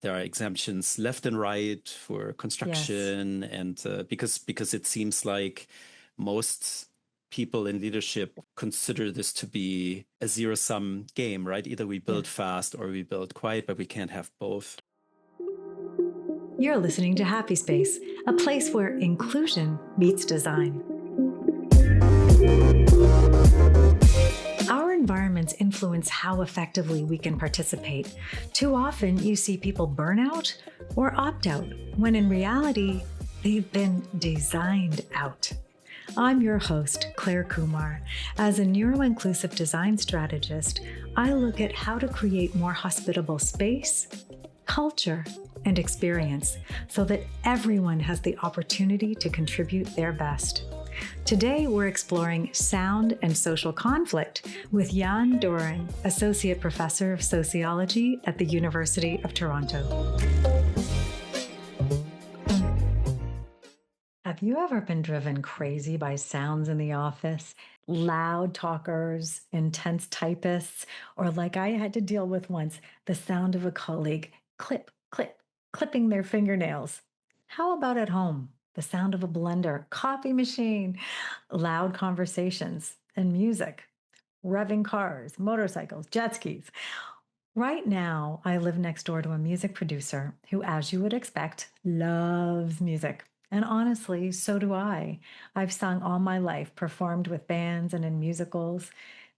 there are exemptions left and right for Yes. construction, and because it seems like most people in leadership consider this to be a zero-sum game, right? Either we build Yes. fast or we build quiet, but we can't have both. You're listening to Happy Space, a place where inclusion meets design. Our environments influence how effectively we can participate. Too often, you see people burn out or opt out, when in reality, they've been designed out. I'm your host, Clare Kumar. As a neuro-inclusive design strategist, I look at how to create more hospitable space, culture, and experience so that everyone has the opportunity to contribute their best. Today, we're exploring sound and social conflict with Jan Doering, Associate Professor of Sociology at the University of Toronto. Have you ever been driven crazy by sounds in the office? Loud talkers, intense typists, or like I had to deal with once, the sound of a colleague clipping their fingernails. How about at home? The sound of a blender, coffee machine, loud conversations, and music, revving cars, motorcycles, jet skis. Right now, I live next door to a music producer who, as you would expect, loves music. And honestly, so do I. I've sung all my life, performed with bands and in musicals.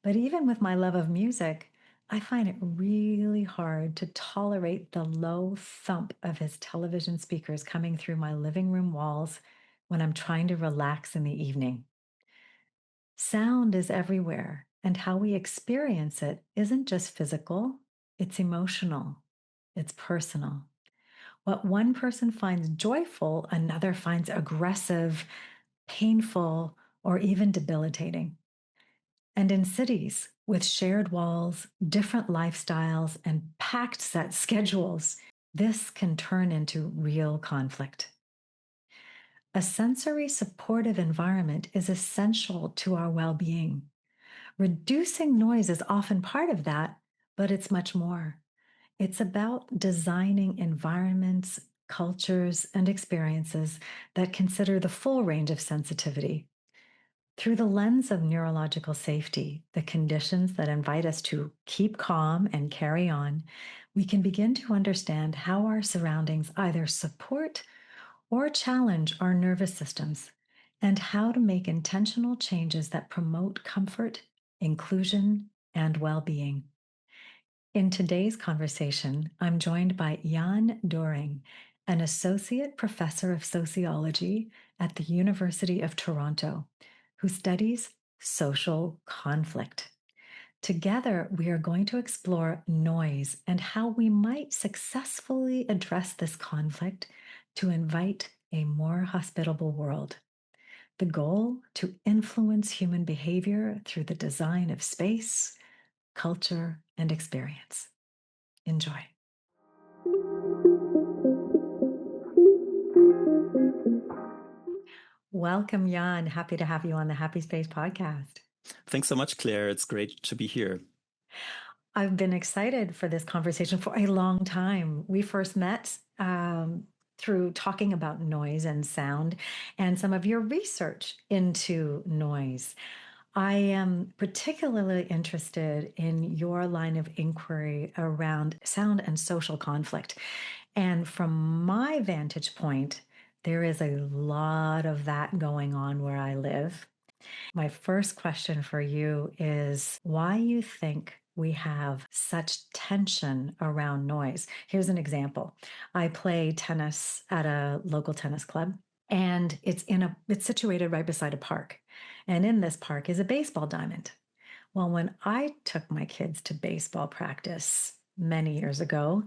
But even with my love of music, I find it really hard to tolerate the low thump of his television speakers coming through my living room walls when I'm trying to relax in the evening. Sound is everywhere, and how we experience it isn't just physical, it's emotional, it's personal. What one person finds joyful, another finds aggressive, painful, or even debilitating. And in cities with shared walls, different lifestyles, and packed set schedules, this can turn into real conflict. A sensory supportive environment is essential to our well being. Reducing noise is often part of that, but it's much more. It's about designing environments, cultures, and experiences that consider the full range of sensitivity. Through the lens of neurological safety, the conditions that invite us to keep calm and carry on, we can begin to understand how our surroundings either support or challenge our nervous systems, and how to make intentional changes that promote comfort, inclusion, and well being. In today's conversation, I'm joined by Jan Doering, an associate professor of sociology at the University of Toronto, who studies social conflict. Together, we are going to explore noise and how we might successfully address this conflict to invite a more hospitable world. The goal to influence human behavior through the design of space, culture, and experience. Enjoy. Welcome, Jan. Happy to have you on the Happy Space podcast. Thanks so much, Claire. It's great to be here. I've been excited for this conversation for a long time. We first met through talking about noise and sound and some of your research into noise. I am particularly interested in your line of inquiry around sound and social conflict. And from my vantage point, there is a lot of that going on where I live. My first question for you is why you think we have such tension around noise. Here's an example. I play tennis at a local tennis club, and it's situated right beside a park. And in this park is a baseball diamond. Well, when I took my kids to baseball practice many years ago,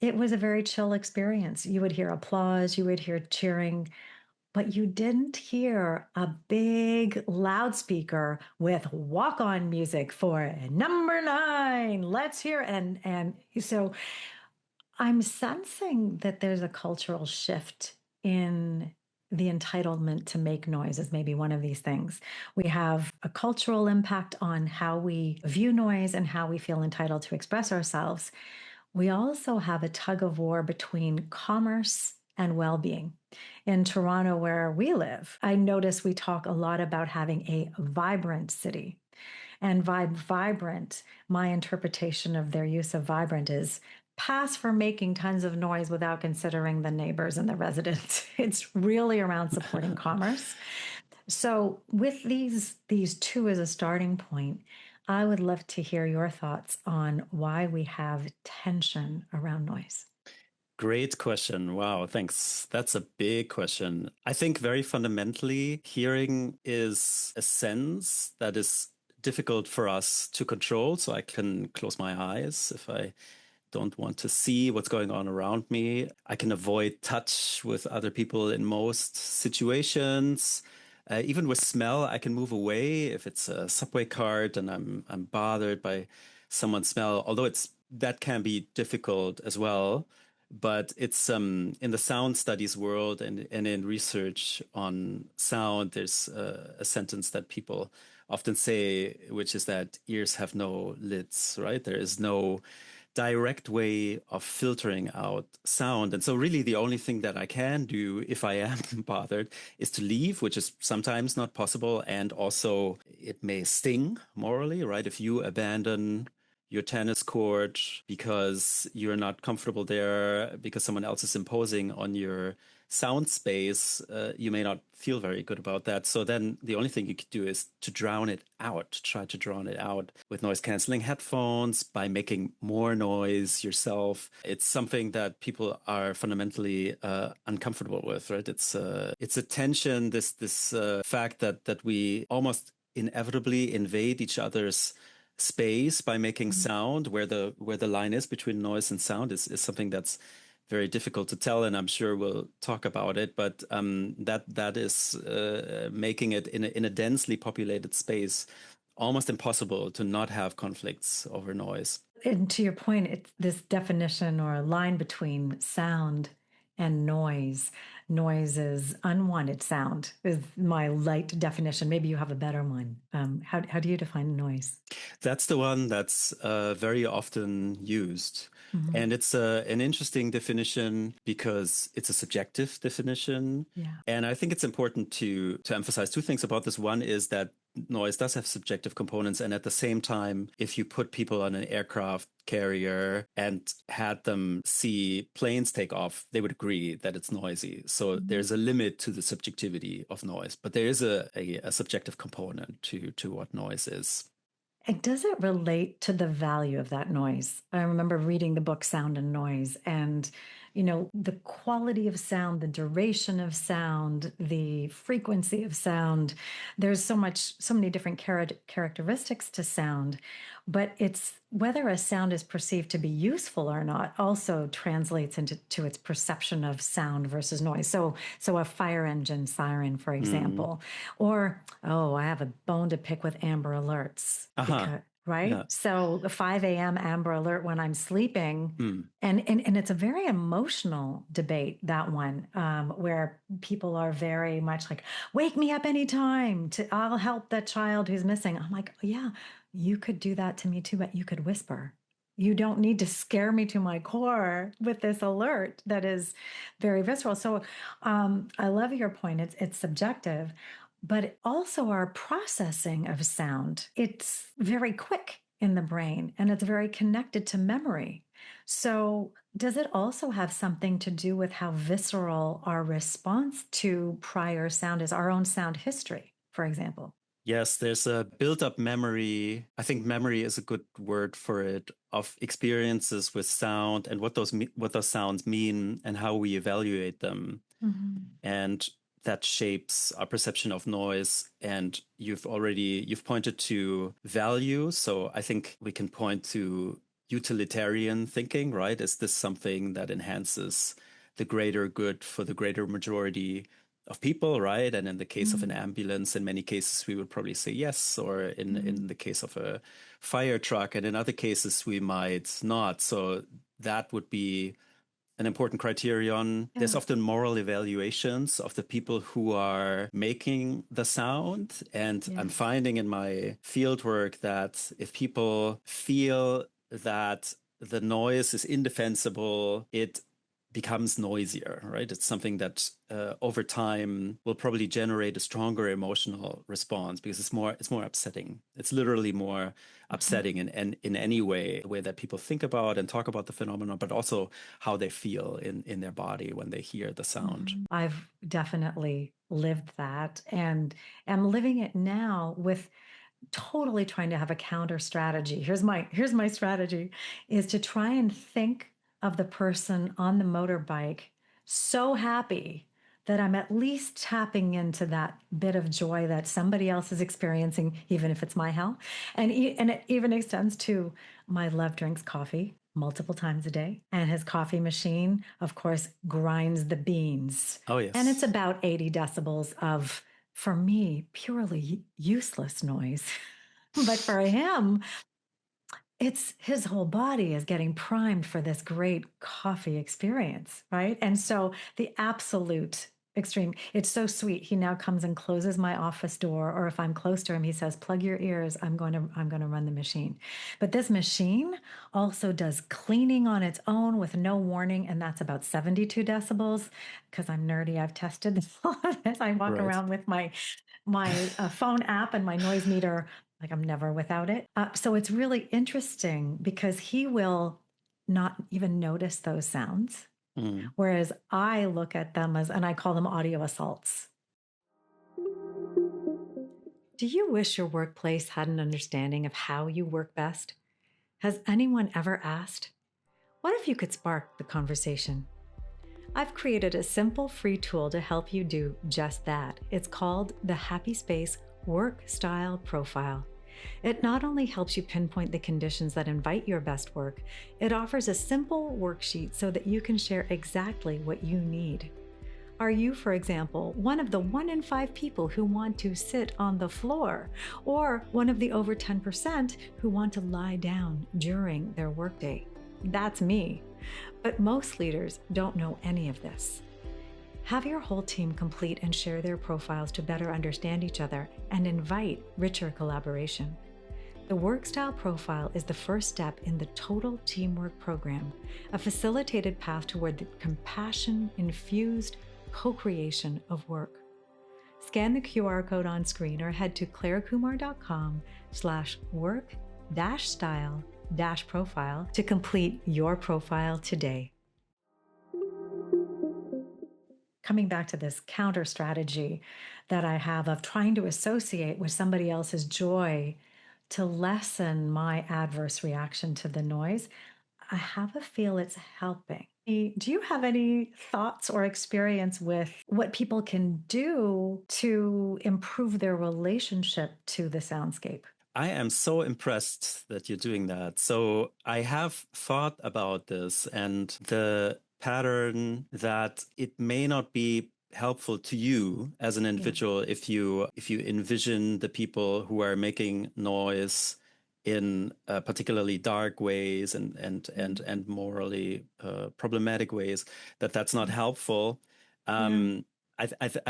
it was a very chill experience. You would hear applause, you would hear cheering, but you didn't hear a big loudspeaker with walk-on music for number 9. Let's hear. And so I'm sensing that there's a cultural shift in the entitlement to make noise as maybe one of these things. We have a cultural impact on how we view noise and how we feel entitled to express ourselves. We also have a tug of war between commerce and well being. In Toronto, where we live, I notice we talk a lot about having a vibrant city. And vibrant, my interpretation of their use of vibrant is pass for making tons of noise without considering the neighbors and the residents. It's really around supporting commerce. So with these two as a starting point, I would love to hear your thoughts on why we have tension around noise. Great question. Wow, thanks. That's a big question. I think very fundamentally, hearing is a sense that is difficult for us to control. So I can close my eyes if I don't want to see what's going on around me. I can avoid touch with other people in most situations. Even with smell, I can move away if it's a subway cart and I'm bothered by someone's smell. Although that can be difficult as well. But it's in the sound studies world and in research on sound, there's a sentence that people often say, which is that ears have no lids, right? There is no direct way of filtering out sound. And so really the only thing that I can do if I am bothered is to leave, which is sometimes not possible. And also it may sting morally, right? If you abandon your tennis court because you're not comfortable there, because someone else is imposing on your sound space, you may not feel very good about that. So then the only thing you could do is to drown it out, try to drown it out with noise canceling headphones, by making more noise yourself. It's something that people are fundamentally uncomfortable with, right? It's a tension, this fact that we almost inevitably invade each other's space by making sound. Where the line is between noise and sound is something that's very difficult to tell, and I'm sure we'll talk about it. But that is making it in a densely populated space almost impossible to not have conflicts over noise. And to your point, it's this definition or line between sound and noise. Noise is unwanted sound, is my light definition. Maybe you have a better one. How do you define noise? That's the one that's very often used. Mm-hmm. And it's an interesting definition because it's a subjective definition. Yeah. And I think it's important to emphasize two things about this. One is that noise does have subjective components. And at the same time, if you put people on an aircraft carrier and had them see planes take off, they would agree that it's noisy. So there's a limit to the subjectivity of noise, but there is a subjective component to what noise is. And does it relate to the value of that noise? I remember reading the book Sound and Noise, and the quality of sound, the duration of sound, the frequency of sound. There's so many different characteristics to sound, but it's whether a sound is perceived to be useful or not also translates into its perception of sound versus noise. So a fire engine siren, for example, or I have a bone to pick with Amber Alerts. Because, right? Yeah. So the 5 a.m. Amber Alert when I'm sleeping, and it's a very emotional debate, that one, where people are very much like, wake me up anytime, I'll help that child who's missing. I'm like, yeah, you could do that to me too, but you could whisper. You don't need to scare me to my core with this alert that is very visceral. So I love your point. It's subjective, but also our processing of sound. It's very quick in the brain and it's very connected to memory. So does it also have something to do with how visceral our response to prior sound is, our own sound history, for example? Yes, there's a built-up memory. I think memory is a good word for it, of experiences with sound and what those sounds mean and how we evaluate them. And that shapes our perception of noise. And you've pointed to value. So I think we can point to utilitarian thinking, right? Is this something that enhances the greater good for the greater majority of people, right? And in the case of an ambulance, in many cases, we would probably say yes, or in the case of a fire truck. And in other cases, we might not. So that would be an important criterion. Yeah. There's often moral evaluations of the people who are making the sound. And I'm finding in my fieldwork that if people feel that the noise is indefensible, it becomes noisier, right? It's something that over time will probably generate a stronger emotional response because it's more upsetting. It's literally more upsetting in any way, the way that people think about and talk about the phenomenon, but also how they feel in their body when they hear the sound. I've definitely lived that and am living it now with totally trying to have a counter strategy. Here's my strategy is to try and think of the person on the motorbike so happy that I'm at least tapping into that bit of joy that somebody else is experiencing, even if it's my hell. And it even extends to my love drinks coffee multiple times a day. And his coffee machine, of course, grinds the beans. Oh, yes. And it's about 80 decibels of, for me, purely useless noise. But for him, it's his whole body is getting primed for this great coffee experience, right? And so the absolute extreme, it's so sweet. He now comes and closes my office door, or if I'm close to him, he says, "Plug your ears. I'm going to run the machine." But this machine also does cleaning on its own with no warning, and that's about 72 decibels. Because I'm nerdy, I've tested all of this. I walk Right. around with my phone app and my noise meter, like I'm never without it. So it's really interesting because he will not even notice those sounds. Mm. Whereas I look at them as, and I call them audio assaults. Do you wish your workplace had an understanding of how you work best? Has anyone ever asked? What if you could spark the conversation? I've created a simple free tool to help you do just that. It's called the Happy Space Work Style Profile. It not only helps you pinpoint the conditions that invite your best work, it offers a simple worksheet so that you can share exactly what you need. Are you, for example, one of the 1 in 5 people who want to sit on the floor, or one of the over 10% who want to lie down during their workday? That's me. But most leaders don't know any of this. Have your whole team complete and share their profiles to better understand each other and invite richer collaboration. The Work Style Profile is the first step in the Total Teamwork Program, a facilitated path toward the compassion-infused co-creation of work. Scan the QR code on screen or head to clarekumar.com/work-style-profile to complete your profile today. Coming back to this counter strategy that I have of trying to associate with somebody else's joy to lessen my adverse reaction to the noise, I have a feel it's helping. Do you have any thoughts or experience with what people can do to improve their relationship to the soundscape? I am so impressed that you're doing that. So I have thought about this and the pattern that it may not be helpful to you as an individual if you envision the people who are making noise in particularly dark ways and morally problematic ways, that's not helpful. I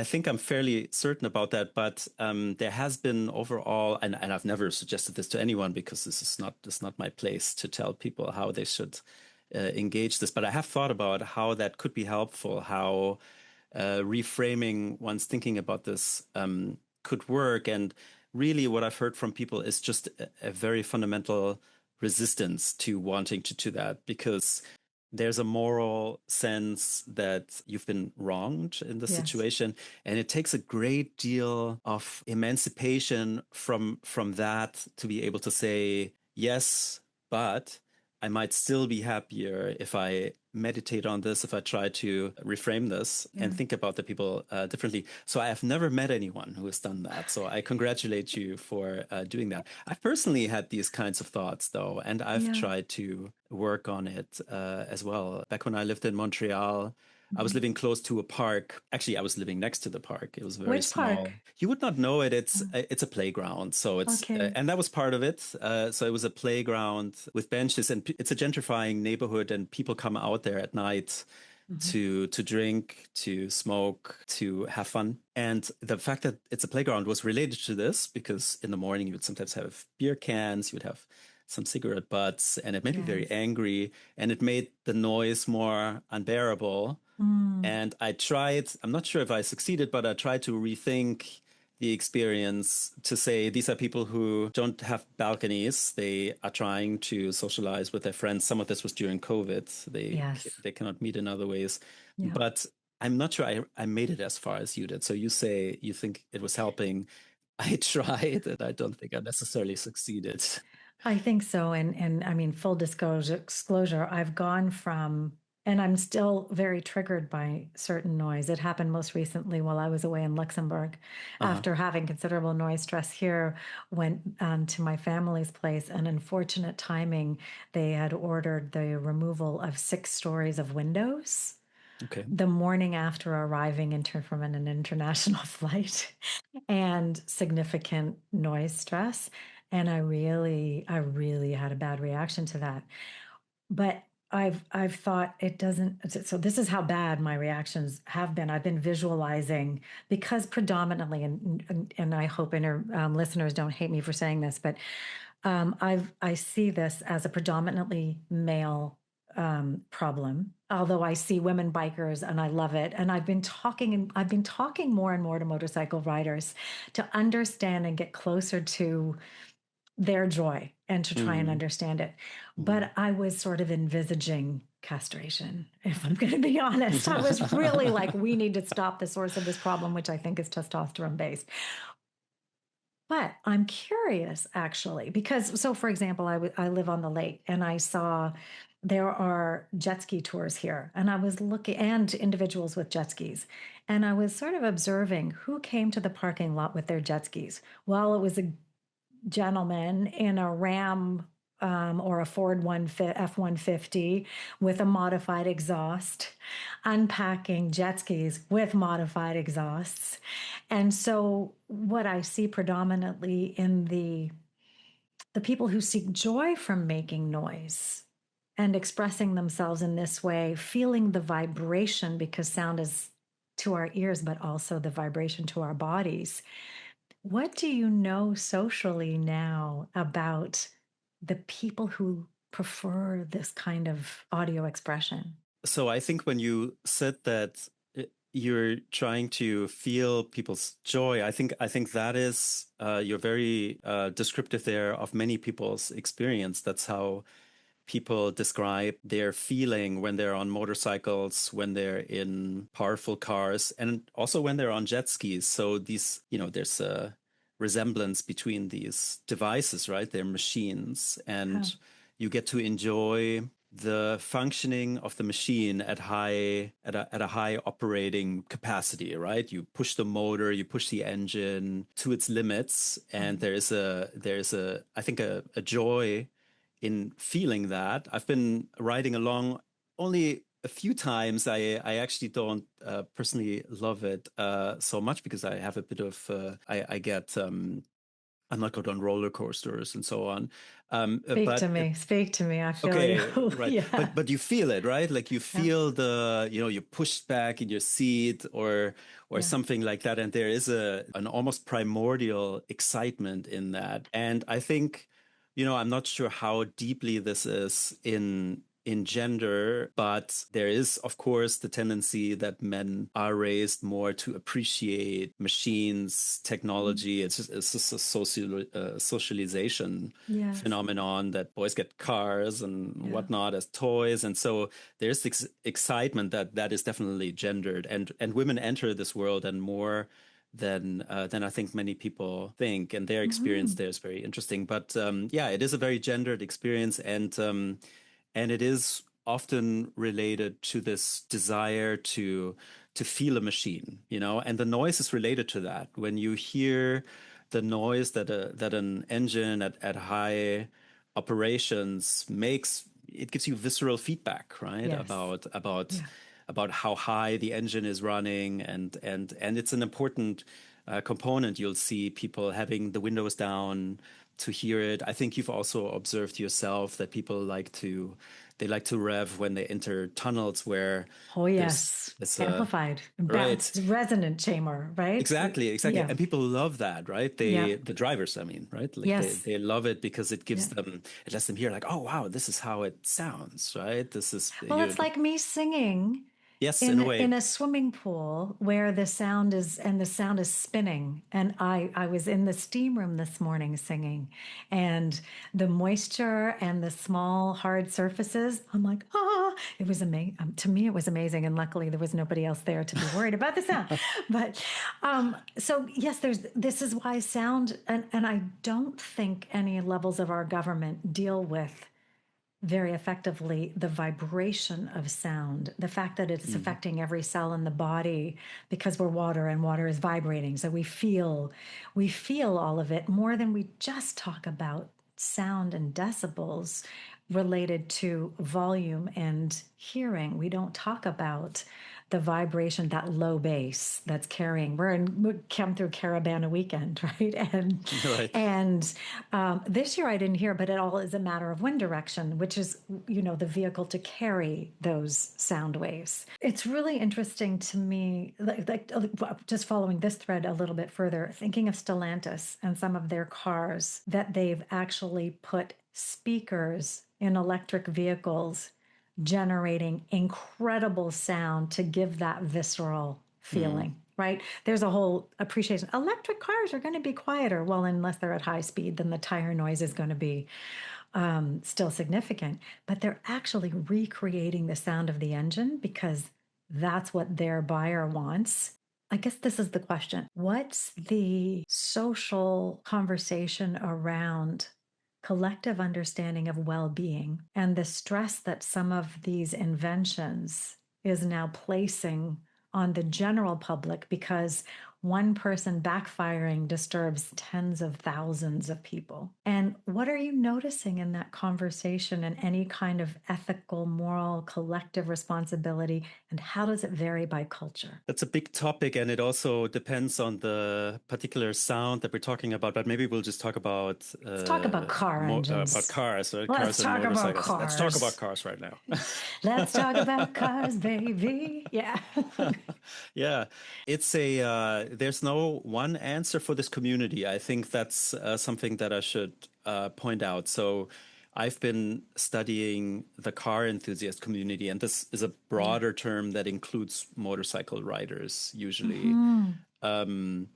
think I'm fairly certain about that, but there has been overall, and I've never suggested this to anyone because this is not my place to tell people how they should engage this. But I have thought about how that could be helpful, how reframing one's thinking about this could work. And really, what I've heard from people is just a very fundamental resistance to wanting to do that because there's a moral sense that you've been wronged in the situation, and it takes a great deal of emancipation from that to be able to say, yes, but I might still be happier if I meditate on this, if I try to reframe this and think about the people differently. So I have never met anyone who has done that. So I congratulate you for doing that. I've personally had these kinds of thoughts, though, and I've tried to work on it as well. Back when I lived in Montreal, I was living close to a park. Actually, I was living next to the park. It was very Which small. park? You would not know it. It's a playground. So it's and that was part of it. So it was a playground with benches, and it's a gentrifying neighborhood, and people come out there at night to drink, to smoke, to have fun. And the fact that it's a playground was related to this because in the morning you would sometimes have beer cans, you would have some cigarette butts, and it made me very Yes. angry, and it made the noise more unbearable. Mm, And I tried, I'm not sure if I succeeded, but I tried to rethink the experience to say these are people who don't have balconies. They are trying to socialize with their friends. Some of this was during COVID. yes. They cannot meet in other ways. Yeah. But I'm not sure I made it as far as you did. So you say you think it was helping. I tried, and I don't think I necessarily succeeded. I think so. And I mean, full disclosure, I've gone from, and I'm still very triggered by certain noise. It happened most recently while I was away in Luxembourg. Uh-huh. After having considerable noise stress here, went to my family's place, and unfortunate timing, they had ordered the removal of 6 stories of windows Okay. the morning after arriving from an international flight and significant noise stress. And I really had a bad reaction to that. But I've thought it doesn't. So this is how bad my reactions have been. I've been visualizing because predominantly, and I hope listeners don't hate me for saying this, but I see this as a predominantly male problem. Although I see women bikers and I love it, and I've been talking more and more to motorcycle riders to understand and get closer to their joy and to try and Mm, understand it. mm. But I was sort of envisaging castration, if I'm going to be honest. I was really like, we need to stop the source of this problem, which I think is testosterone based. But I'm curious actually, because, so for example, I live on the lake and I saw there are jet ski tours here, and I was looking, and individuals with jet skis. And I was sort of observing who came to the parking lot with their jet skis. Well, it was a gentleman in a Ram or a Ford F-150 with a modified exhaust, unpacking jet skis with modified exhausts. And so what I see predominantly in the people who seek joy from making noise and expressing themselves in this way, feeling the vibration, because sound is to our ears, but also the vibration to our bodies. What do you know socially now about the people who prefer this kind of audio expression? So I think when you said that you're trying to feel people's joy, I think that is you're very descriptive there of many people's experience. That's how people describe their feeling when they're on motorcycles, when they're in powerful cars, and also when they're on jet skis. So these, there's a resemblance between these devices, right? They're machines, Oh, and you get to enjoy the functioning of the machine at a high operating capacity, right? You push the motor, you push the engine to its limits, and right. there's a I think a joy in feeling that. I've been riding along only a few times. I actually don't personally love it so much because I have a bit of I get I'm not good on roller coasters and so on. Speak to But me. Speak to me. I feel you. okay, right. Yeah. But you feel it, right? Like you Yeah. feel you're pushed back in your seat or Yeah. something like that. And there is an almost primordial excitement in that. And I think, I'm not sure how deeply this is in gender, but there is, of course, the tendency that men are raised more to appreciate machines, Mm. technology. It's just a socialization Yes. phenomenon that boys get cars and Yeah. whatnot as toys, and so there's this excitement that is definitely gendered, and women enter this world and more than I think many people think, and their experience Hmm. there is very interesting. But yeah, it is a very gendered experience, and it is often related to this desire to feel a machine, and the noise is related to that. When you hear the noise that an engine at high operations makes, it gives you visceral feedback, right? Yes. Yeah. About how high the engine is running, and it's an important component. You'll see people having the windows down to hear it. I think you've also observed yourself that people they like to rev when they enter tunnels where Oh, yes. there's a Amplified, right. resonant chamber, right? Exactly. Yeah. And people love that, right? Yeah. The drivers, I mean, right? Like Yes. they love it because it Yeah. gives them, it lets them hear like, oh, wow, this is how it sounds, right? This is, Well, it's like me singing yes, in in a way. a swimming pool where the sound is spinning, and I was in the steam room this morning singing, and the moisture and the small hard surfaces, I'm like, it was amazing. To me it was amazing, and luckily there was nobody else there to be worried about the sound. But so yes, this is why sound, and I don't think any levels of our government deal with very effectively the vibration of sound, the fact that it's affecting every cell in the body because we're water and water is vibrating. So we feel all of it more than we just talk about sound and decibels related to volume and hearing. We don't talk about the vibration, that low bass that's carrying. We come through Caravana weekend, right? Right. And this year I didn't hear, but it all is a matter of wind direction, which is, the vehicle to carry those sound waves. It's really interesting to me, like just following this thread a little bit further, thinking of Stellantis and some of their cars that they've actually put speakers in electric vehicles generating incredible sound to give that visceral feeling, right? There's a whole appreciation. Electric cars are going to be quieter. Well, unless they're at high speed, then the tire noise is going to be still significant. But they're actually recreating the sound of the engine because that's what their buyer wants. I guess this is the question. What's the social conversation around collective understanding of well-being and the stress that some of these inventions is now placing on the general public because one person backfiring disturbs tens of thousands of people? And what are you noticing in that conversation and any kind of ethical, moral, collective responsibility? And how does it vary by culture? That's a big topic, and it also depends on the particular sound that we're talking about. But maybe we'll just talk about Let's talk about car about engines. cars, right? Let's Cars and talk about motorcycles. Let's talk about cars. cars right now. Let's talk about cars, baby. Yeah. Yeah, it's there's no one answer for this community. I think that's something that I should point out. So I've been studying the car enthusiast community, and this is a broader term that includes motorcycle riders usually. And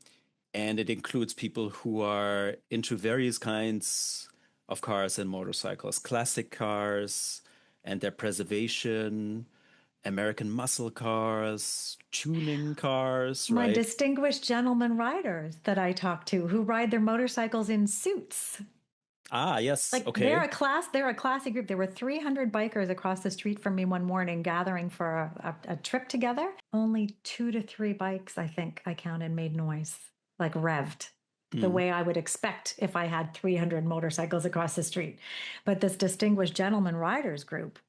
it includes people who are into various kinds of cars and motorcycles, classic cars and their preservation, American muscle cars, tuning cars, My right? distinguished gentlemen riders that I talk to who ride their motorcycles in suits. Ah, yes. Like they're Okay. a classy group. There were 300 bikers across the street from me one morning gathering for a trip together. Only 2 to 3 bikes, I think I counted, made noise, like revved the way I would expect if I had 300 motorcycles across the street. But this distinguished gentleman riders group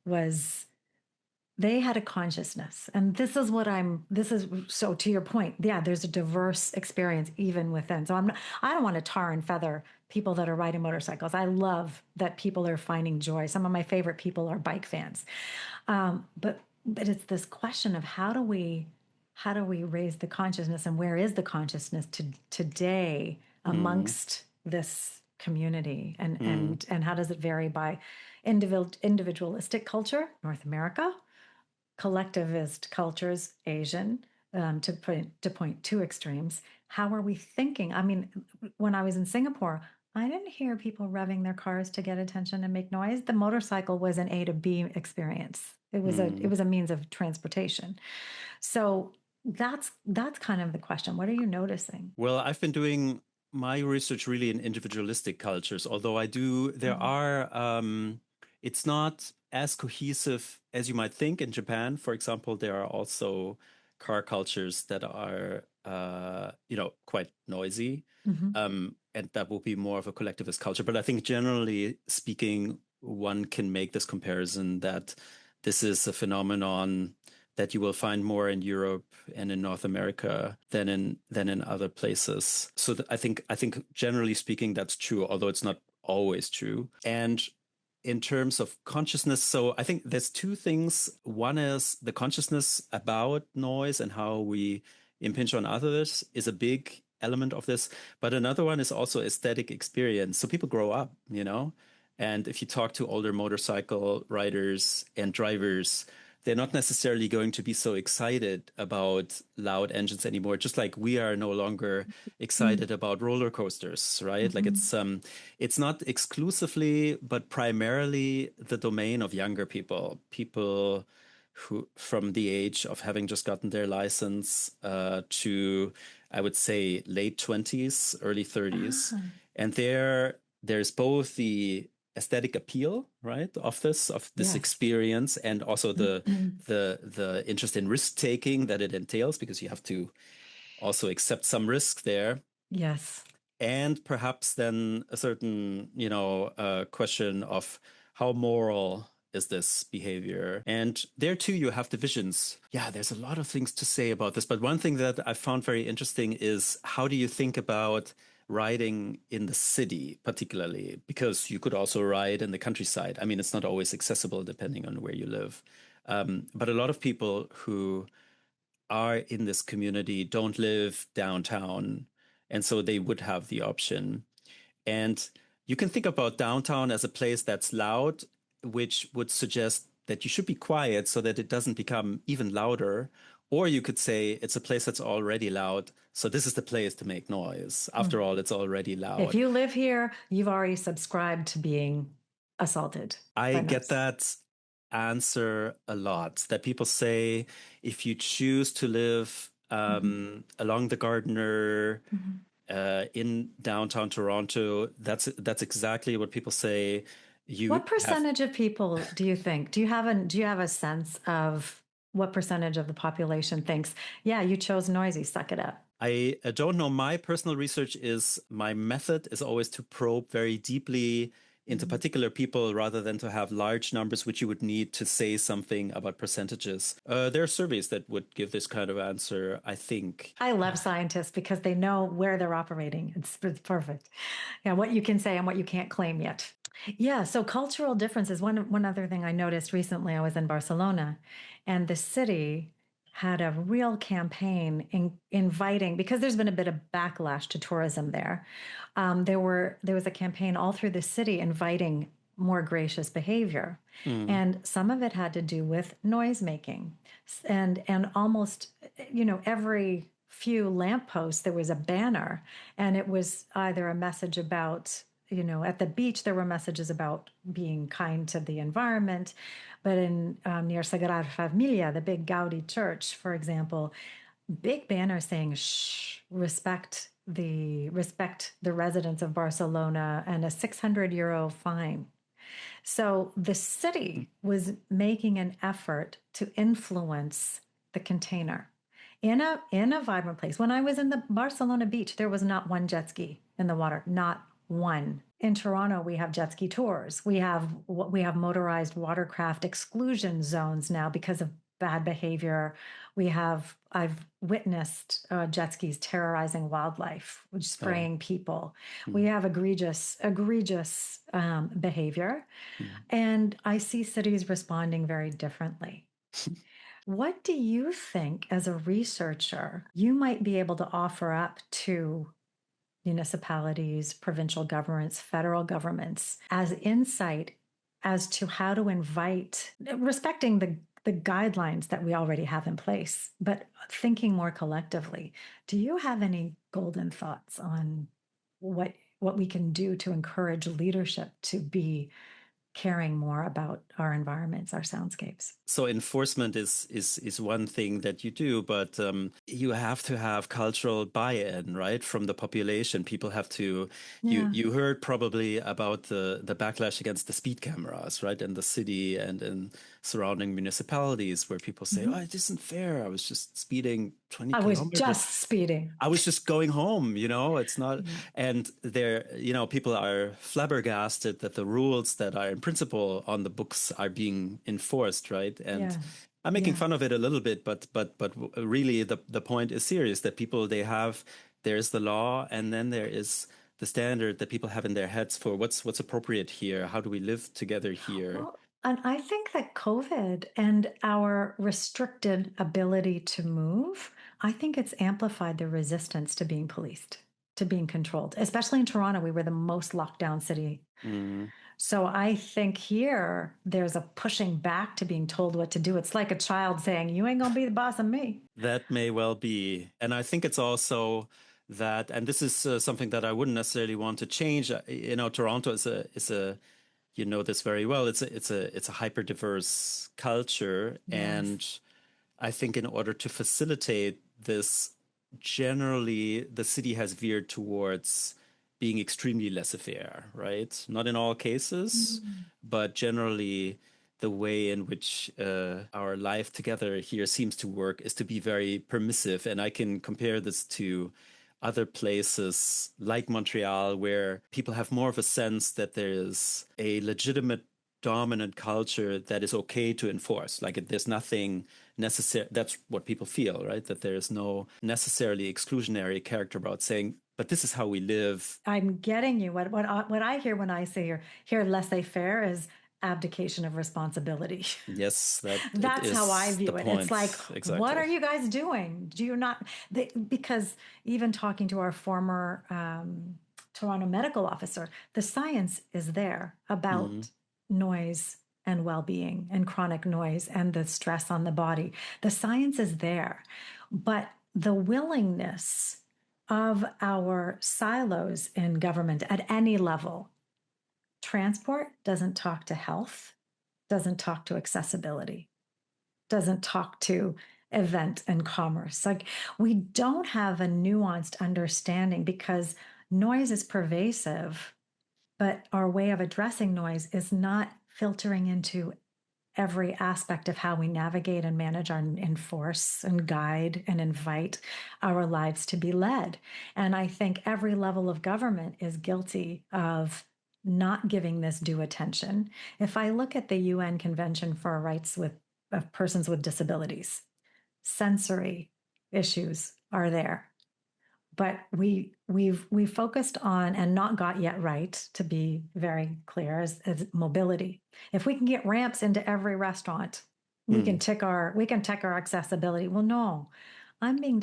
they had a consciousness. And this is so to your point. Yeah, there's a diverse experience even within. So I don't want to tar and feather people that are riding motorcycles. I love that people are finding joy. Some of my favorite people are bike fans. But it's this question of how do we raise the consciousness, and where is the consciousness today amongst this community, and how does it vary by individualistic culture, North America, collectivist cultures, Asian, to point two extremes. How are we thinking? I mean, when I was in Singapore, I didn't hear people revving their cars to get attention and make noise. The motorcycle was an A to B experience. It was a means of transportation. So that's kind of the question. What are you noticing? Well, I've been doing my research really in individualistic cultures, although there are, it's not as cohesive as you might think in Japan. For example, there are also car cultures that are, quite noisy. And that will be more of a collectivist culture. But I think generally speaking, one can make this comparison that this is a phenomenon that you will find more in Europe and in North America than in other places. So I think generally speaking, that's true, although it's not always true. And in terms of consciousness, so I think there's two things. One is the consciousness about noise and how we impinge on others is a big element of this. But another one is also aesthetic experience. So people grow up, you know, and if you talk to older motorcycle riders and drivers, they're not necessarily going to be so excited about loud engines anymore, just like we are no longer excited about roller coasters, right? Like Mm-hmm. it's not exclusively, but primarily the domain of younger people, people who from the age of having just gotten their license to, I would say, late 20s, early 30s. Ah, And there's both the aesthetic appeal, right, of this yes. experience, and also the interest in risk taking that it entails, because you have to also accept some risk there, Yes. and perhaps then a certain, question of how moral is this behavior. And there too, you have divisions. Yeah, there's a lot of things to say about this. But one thing that I found very interesting is, how do you think about riding in the city, particularly? Because you could also ride in the countryside. I mean, it's not always accessible depending on where you live. But a lot of people who are in this community don't live downtown. And so they would have the option. And you can think about downtown as a place that's loud, which would suggest that you should be quiet so that it doesn't become even louder. Or you could say it's a place that's already loud. So this is the place to make noise. After all, it's already If loud. you live here, you've already subscribed to being assaulted I by get noise. that answer a lot, that people say if you choose to live Mhm. along the Gardiner Mhm. in downtown Toronto, that's exactly what people say. You What have percentage of people do you think? Do you have a sense of what percentage of the population thinks, yeah, you chose noisy, suck it up? I don't know. My personal research is, my method is always to probe very deeply into Mhm. particular people rather than to have large numbers, which you would need to say something about percentages. There are surveys that would give this kind of answer, I think. I love scientists because they know where they're operating. It's perfect. Yeah, what you can say and what you can't claim yet. Yeah, so cultural differences. One other thing I noticed recently, I was in Barcelona, and the city had a real campaign inviting, because there's been a bit of backlash to tourism there. There was a campaign all through the city inviting more gracious behavior, Mm, and some of it had to do with noise making, and almost, every few lampposts there was a banner, and it was either a message about, at the beach there were messages about being kind to the environment, but in near Sagrada Familia, the big Gaudi church, for example, big banner saying shh, respect the residents of Barcelona, and a 600 euro fine. So the city was making an effort to influence the container in a vibrant place. When I was in the Barcelona beach, there was not one jet ski in the water, not one. In Toronto, we have jet ski tours. We have motorized watercraft exclusion zones now because of bad behavior. I've witnessed jet skis terrorizing wildlife, oh, spraying people. We mm, have egregious behavior, mm. and I see cities responding very differently. What do you think, as a researcher, you might be able to offer up to municipalities, provincial governments, federal governments, as insight as to how to invite, respecting the guidelines that we already have in place, but thinking more collectively? Do you have any golden thoughts on what we can do to encourage leadership to be caring more about our environments, our soundscapes? So enforcement is one thing that you do, but you have to have cultural buy-in, right, from the population. People have to. You Yeah. you heard probably about the backlash against the speed cameras, right, in the city and in surrounding municipalities, where people say, "Oh, Mhm. it isn't fair. I was just speeding 20 I was kilometers. just speeding. I was just going home, it's not." Yeah. And people are flabbergasted that the rules that are in principle on the books are being enforced, right? And Yeah. I'm making Yeah. fun of it a little bit, but really the point is serious, that people, there's the law, and then there is the standard that people have in their heads for what's appropriate here. How do we live together here? Well, and I think that COVID and our restricted ability to move, I think it's amplified the resistance to being policed, to being controlled. Especially in Toronto, we were the most locked down city. Mm. So I think here there's a pushing back to being told what to do. It's like a child saying, "You ain't gonna be the boss of me." That may well be. And I think it's also that, and this is something that I wouldn't necessarily want to change. Toronto is a you know this very well. It's a hyper diverse culture, Yes. and I think in order to facilitate this, generally the city has veered towards being extremely laissez-faire, right? Not in all cases, Mm. but generally the way in which our life together here seems to work is to be very permissive. And I can compare this to other places like Montreal, where people have more of a sense that there is a legitimate dominant culture that is okay to enforce. Like there's nothing necessary. That's what people feel, right? That there is no necessarily exclusionary character about saying, but this is how we live. I'm getting you. What I hear when I say here laissez-faire is abdication of responsibility. Yes, that it That's how I is the view it. It's like, point. what Exactly. are you guys doing? Do you not? Because even talking to our former Toronto medical officer, the science is there Mm, about noise and well-being and chronic noise and the stress on the body. The science is there, but the willingness of our silos in government at any level, transport doesn't talk to health, doesn't talk to accessibility, doesn't talk to event and commerce. Like we don't have a nuanced understanding because noise is pervasive, but our way of addressing noise is not filtering into every aspect of how we navigate and manage our enforce and guide and invite our lives to be led. And I think every level of government is guilty of not giving this due attention. If I look at the UN Convention for Rights of Persons with Disabilities, sensory issues are there, but we've focused on and not got yet right, to be very clear, as mobility. If we can get ramps into every restaurant, we can mm, tick our accessibility. Well, no, I'm being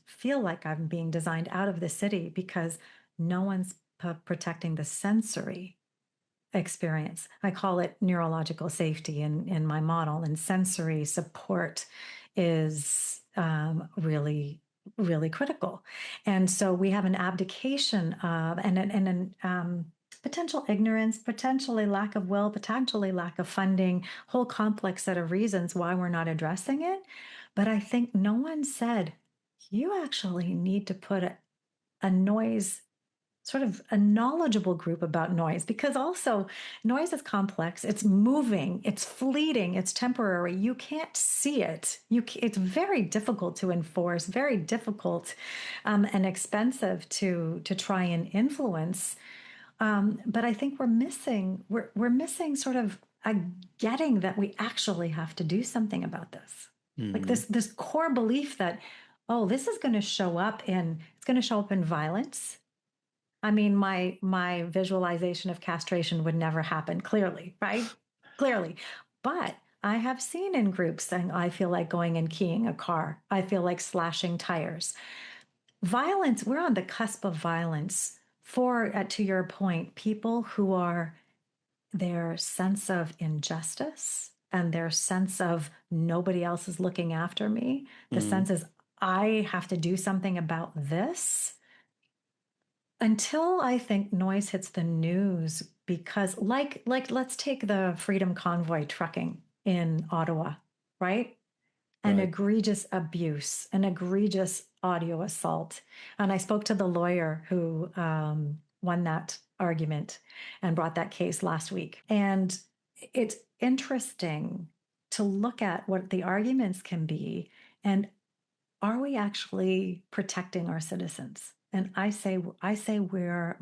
feel like I'm being designed out of the city because no one's protecting the sensory experience. I call it neurological safety in my model, and sensory support is really critical. And so we have an abdication of and potential ignorance, potentially lack of will, potentially lack of funding, whole complex set of reasons why we're not addressing it. But I think no one said you actually need to put a noise, sort of a knowledgeable group about noise, because also noise is complex, it's moving, it's fleeting, it's temporary, you can't see it, it's very difficult to enforce, very difficult and expensive to try and influence. But I think we're missing sort of a getting that we actually have to do something about this, like mm, this core belief that, oh, this is going to show up in, it's going to show up in violence. I mean, my visualization of castration would never happen, clearly, right? Clearly. But I have seen in groups saying, I feel like going and keying a car. I feel like slashing tires. Violence, we're on the cusp of violence for, to your point, people who are, their sense of injustice and their sense of nobody else is looking after me. The mm, sense is, I have to do something about this. Until I think noise hits the news, because like let's take the Freedom Convoy trucking in Ottawa, right? An right. egregious abuse, an egregious audio assault. And I spoke to the lawyer who won that argument and brought that case last week. And it's interesting to look at what the arguments can be, and are we actually protecting our citizens? And I say we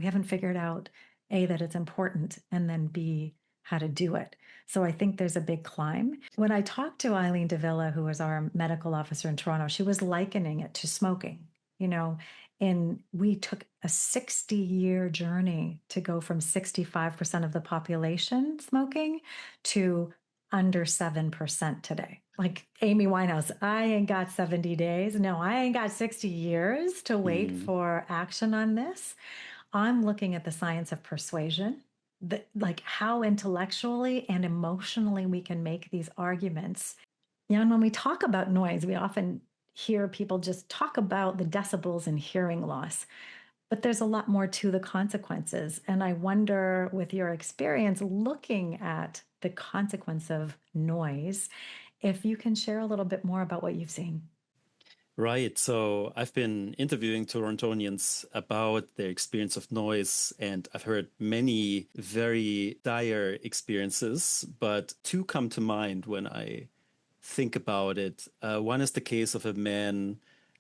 haven't figured out A, that it's important, and then B, how to do it. So I think there's a big climb. When I talked to Eileen Davila, who was our medical officer in Toronto, she was likening it to smoking. You know, And we took a 60-year journey to go from 65% of the population smoking to under 7% today. Like Amy Winehouse, I ain't got 70 days. No, I ain't got 60 years to wait for action on this. I'm looking at the science of persuasion, like how intellectually and emotionally we can make these arguments. And when we talk about noise, we often hear people just talk about the decibels and hearing loss, but there's a lot more to the consequences. And I wonder, with your experience looking at the consequence of noise, if you can share a little bit more about what you've seen. Right. So I've been interviewing Torontonians about their experience of noise, and I've heard many very dire experiences, but two come to mind when I think about it. One is the case of a man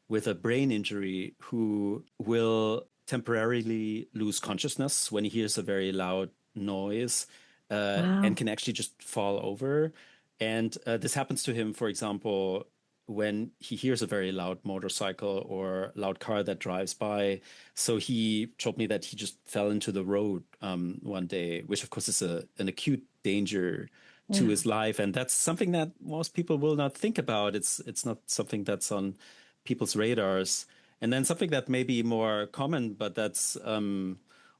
with a brain injury who will temporarily lose consciousness when he hears a very loud noise, and Wow. can actually just fall over. And this happens to him, for example, when he hears a very loud motorcycle or loud car that drives by. So he told me that he just fell into the road one day, which of course is an acute danger to Yeah. his life, and that's something that most people will not think about. It's not something that's on people's radars. And then something that may be more common, but that's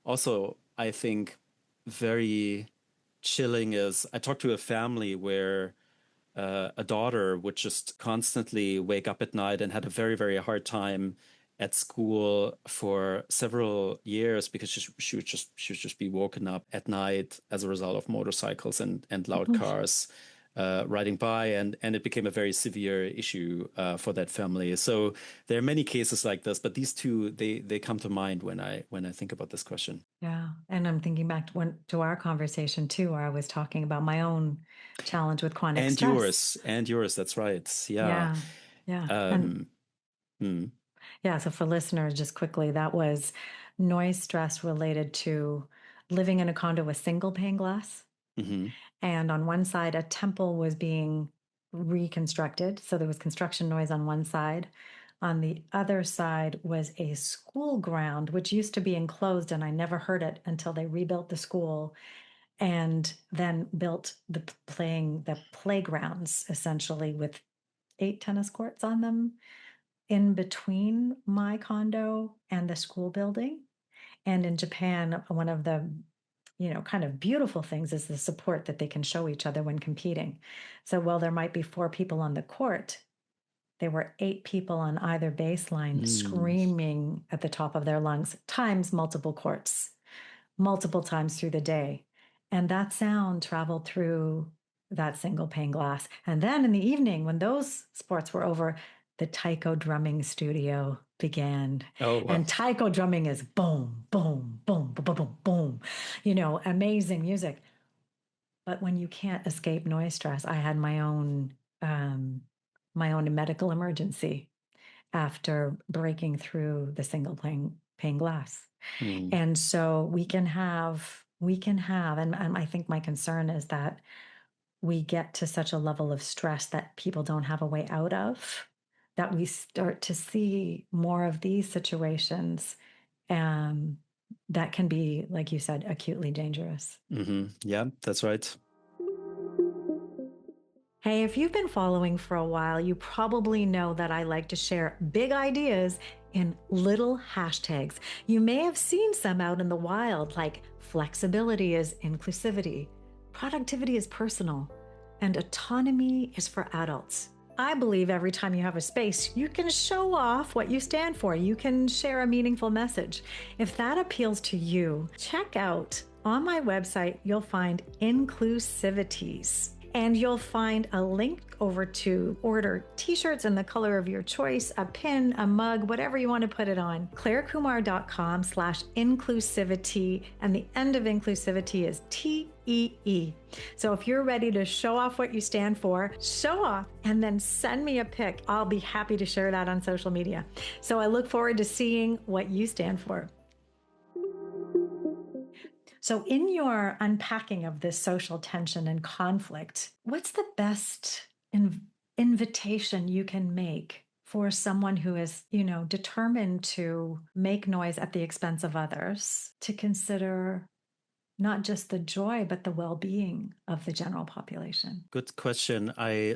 also, I think, very chilling, is I talked to a family where a daughter would just constantly wake up at night and had a very, very hard time at school for several years because she would just be woken up at night as a result of motorcycles and loud cars riding by, and it became a very severe issue for that family. So there are many cases like this, but these two they come to mind when I think about this question. Yeah. And I'm thinking back to our conversation too, where I was talking about my own challenge with chronic And stress. yours, and yours. That's right. Yeah. Yeah. Yeah. And Um, hmm. yeah, so for listeners, just quickly, that was noise stress related to living in a condo with single pane glass. Hmm. And on one side, a temple was being reconstructed. So there was construction noise on one side. On the other side was a school ground, which used to be enclosed, and I never heard it until they rebuilt the school and then built the playgrounds essentially with 8 tennis courts on them in between my condo and the school building. And in Japan, one of the kind of beautiful things is the support that they can show each other when competing. So while there might be 4 people on the court, there were 8 people on either baseline Mm. screaming at the top of their lungs, times multiple courts, multiple times through the day. And that sound traveled through that single pane glass. And then in the evening, when those sports were over, the taiko drumming studio began. Oh, wow. And taiko drumming is boom, boom, boom, boom, boom, boom, boom, amazing music. But when you can't escape noise stress, I had my own medical emergency after breaking through the single pane glass. Mm. And so and I think my concern is that we get to such a level of stress that people don't have a way out of, that we start to see more of these situations that can be, like you said, acutely dangerous. Yeah, that's right. Hey, if you've been following for a while, you probably know that I like to share big ideas in little hashtags. You may have seen some out in the wild, like flexibility is inclusivity, productivity is personal, and autonomy is for adults. I believe every time you have a space, you can show off what you stand for. You can share a meaningful message. If that appeals to you, check out on my website, you'll find inclusivities. And you'll find a link over to order t-shirts in the color of your choice, a pin, a mug, whatever you want to put it on. clarekumar.com/inclusivity. And the end of inclusivity is TEE. So if you're ready to show off what you stand for, show off and then send me a pic. I'll be happy to share that on social media. So I look forward to seeing what you stand for. So in your unpacking of this social tension and conflict, what's the best invitation you can make for someone who is, determined to make noise at the expense of others to consider not just the joy, but the well-being of the general population? Good question. I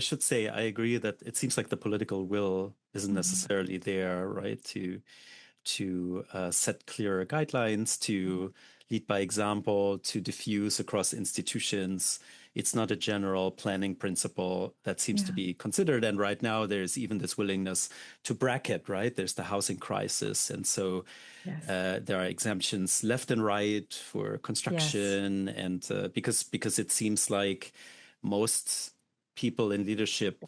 should say I agree that it seems like the political will isn't necessarily there, right? To set clearer guidelines, to lead by example, to diffuse across institutions. It's not a general planning principle that seems to be considered. And right now, there's even this willingness to bracket, right? There's the housing crisis. And so there are exemptions left and right for construction. And because it seems like most people in leadership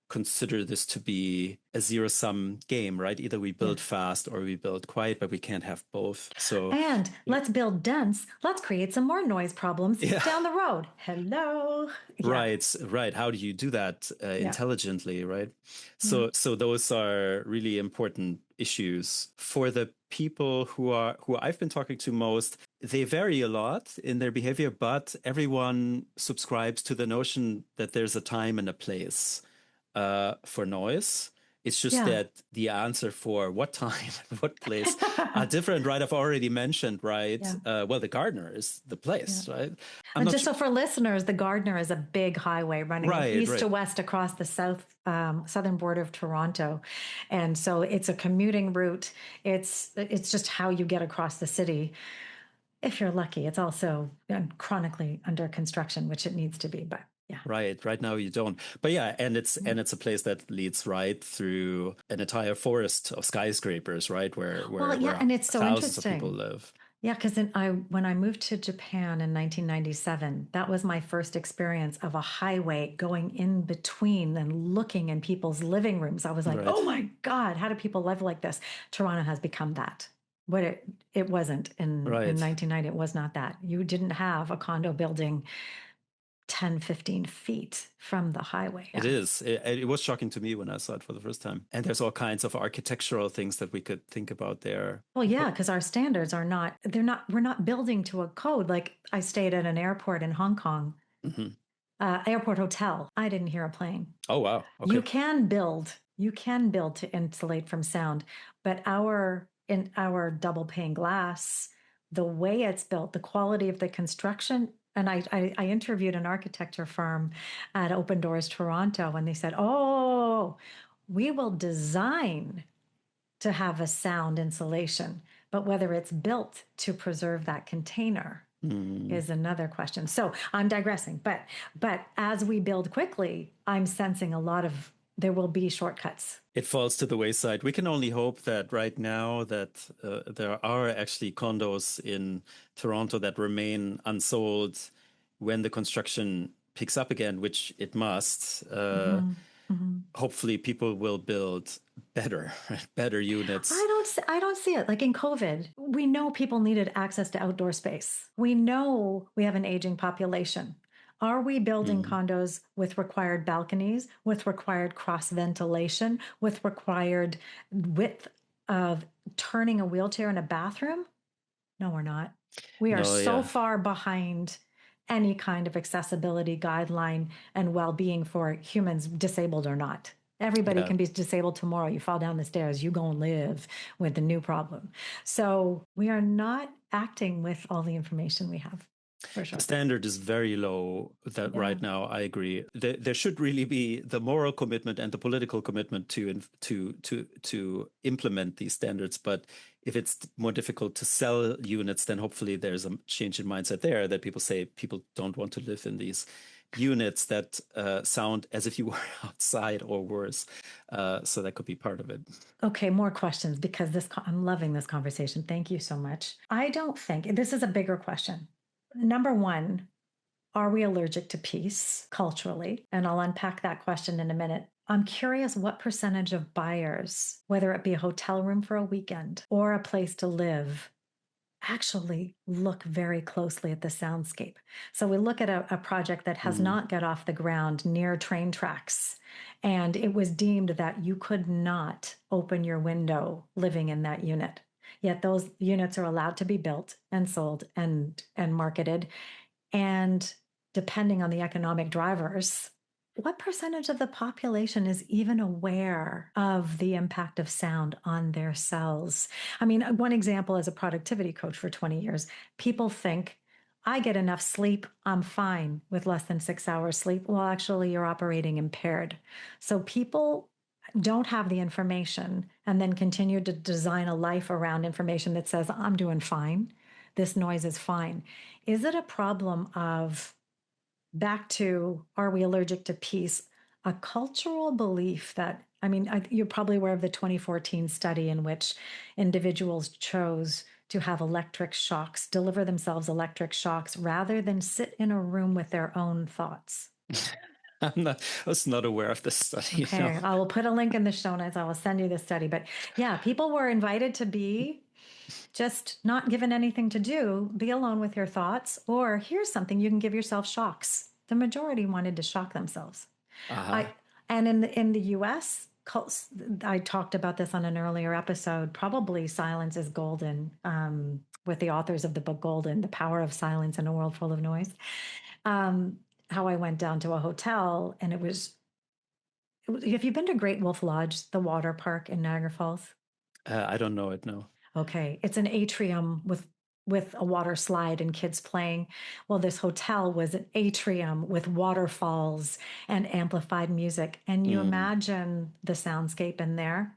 consider this to be a zero-sum game, right? Either we build fast or we build quiet, but we can't have both. And let's build dense. Let's create some more noise problems down the road. Hello. Right. How do you do that intelligently, right? So those are really important issues for the people who I've been talking to most. They vary a lot in their behavior, but everyone subscribes to the notion that there's a time and a place for noise. It's just that the answer for what time and what place are different, right? I've already mentioned, right? Well, the Gardner is the place, right? And just so for listeners, the Gardner is a big highway running east to west across the southern border of Toronto. And so it's a commuting route. It's just how you get across the city. If you're lucky, it's also chronically under construction, which it needs to be, but right now you don't, but and it's a place that leads right through an entire forest of skyscrapers, right, where and it's so thousands interesting. of people live. Because when I moved to Japan in 1997, that was my first experience of a highway going in between and looking in people's living rooms. I was like, oh my God, how do people live like this? Toronto has become that. But it wasn't in 1990. It was not that. You didn't have a condo building 10, 15 feet from the highway. It is. It was shocking to me when I saw it for the first time. And there's all kinds of architectural things that we could think about there. Well, because our standards are we're not building to a code. Like I stayed at an airport in Hong Kong, airport hotel. I didn't hear a plane. Oh, wow. Okay. You can build to insulate from sound, but in our double pane glass, the way it's built, the quality of the construction. And I interviewed an architecture firm at Open Doors Toronto, and they said, oh, we will design to have a sound insulation, but whether it's built to preserve that container is another question. So I'm digressing, but as we build quickly, I'm sensing there will be shortcuts. It falls to the wayside. We can only hope that right now that there are actually condos in Toronto that remain unsold when the construction picks up again, which it must. Hopefully people will build better units. I don't see it. Like in COVID, we know people needed access to outdoor space. We know we have an aging population. Are we building condos with required balconies, with required cross ventilation, with required width of turning a wheelchair in a bathroom? No, we're not. We are so far behind any kind of accessibility guideline and well-being for humans, disabled or not. Everybody can be disabled tomorrow. You fall down the stairs, you go and live with the new problem. So we are not acting with all the information we have. For sure. The standard is very low right now. I agree. There should really be the moral commitment and the political commitment to implement these standards. But if it's more difficult to sell units, then hopefully there's a change in mindset there that people say people don't want to live in these units that sound as if you were outside or worse. So that could be part of it. Okay, more questions because I'm loving this conversation. Thank you so much. I don't think this is a bigger question. Number one, are we allergic to peace culturally? And I'll unpack that question in a minute. I'm curious what percentage of buyers, whether it be a hotel room for a weekend or a place to live, actually look very closely at the soundscape. So we look at a project that has not got off the ground near train tracks, and it was deemed that you could not open your window living in that unit. Yet those units are allowed to be built and sold and marketed. And depending on the economic drivers, what percentage of the population is even aware of the impact of sound on their cells? I mean, one example as a productivity coach for 20 years, people think I get enough sleep, I'm fine with less than 6 hours sleep. Well, actually, you're operating impaired. So people don't have the information and then continue to design a life around information that says, I'm doing fine. This noise is fine. Is it a problem of back to are we allergic to peace? A cultural belief that, I mean, you're probably aware of the 2014 study in which individuals chose to have electric shocks, deliver themselves electric shocks rather than sit in a room with their own thoughts. I was not aware of this study. No. Okay, I will put a link in the show notes. I will send you the study. But yeah, people were invited to be just not given anything to do, be alone with your thoughts, or here's something you can give yourself shocks. The majority wanted to shock themselves. Uh-huh. I and in the US, I talked about this on an earlier episode. Probably silence is golden. With the authors of the book Golden, The Power of Silence in a World Full of Noise. Um, how I went down to a hotel and have you been to Great Wolf Lodge, the water park in Niagara Falls? I don't know it, no. Okay, it's an atrium with a water slide and kids playing. Well, this hotel was an atrium with waterfalls and amplified music. And you Mm. imagine the soundscape in there.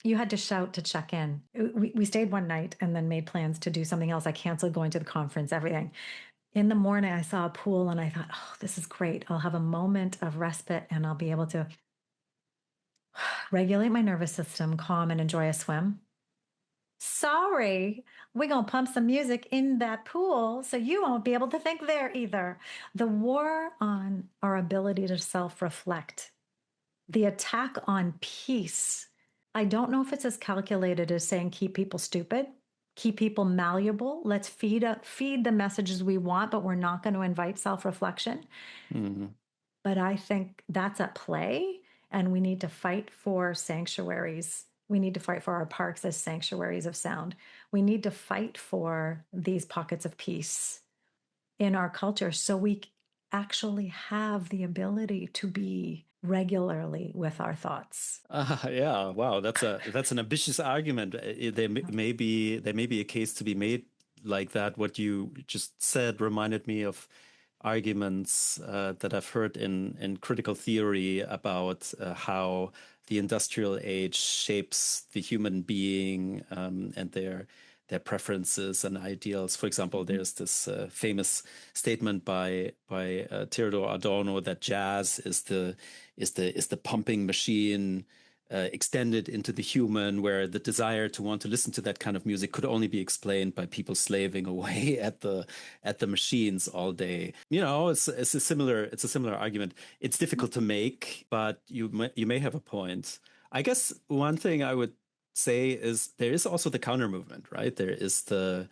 You had to shout to check in. We stayed one night and then made plans to do something else. I canceled going to the conference, everything. In the morning, I saw a pool and I thought, oh, this is great. I'll have a moment of respite and I'll be able to regulate my nervous system, calm, and enjoy a swim. Sorry, we're going to pump some music in that pool so you won't be able to think there either. The war on our ability to self reflect, the attack on peace. I don't know if it's as calculated as saying keep people stupid, keep people malleable. Let's feed the messages we want, but we're not going to invite self reflection. Mm. But I think that's at play, and we need to fight for sanctuaries. We need to fight for our parks as sanctuaries of sound. We need to fight for these pockets of peace in our culture so we actually have the ability to be regularly with our thoughts. Yeah, wow, that's an ambitious argument. There may be a case to be made like that. What you just said reminded me of arguments that I've heard in critical theory about how the industrial age shapes the human being and their preferences and ideals. For example, Mhm. there's this famous statement by Theodor Adorno that jazz is the pumping machine extended into the human, where the desire to want to listen to that kind of music could only be explained by people slaving away at the machines all day. It's a similar argument. It's difficult to make, but you may have a point. I guess one thing I would say is there is also the counter movement, right? There's the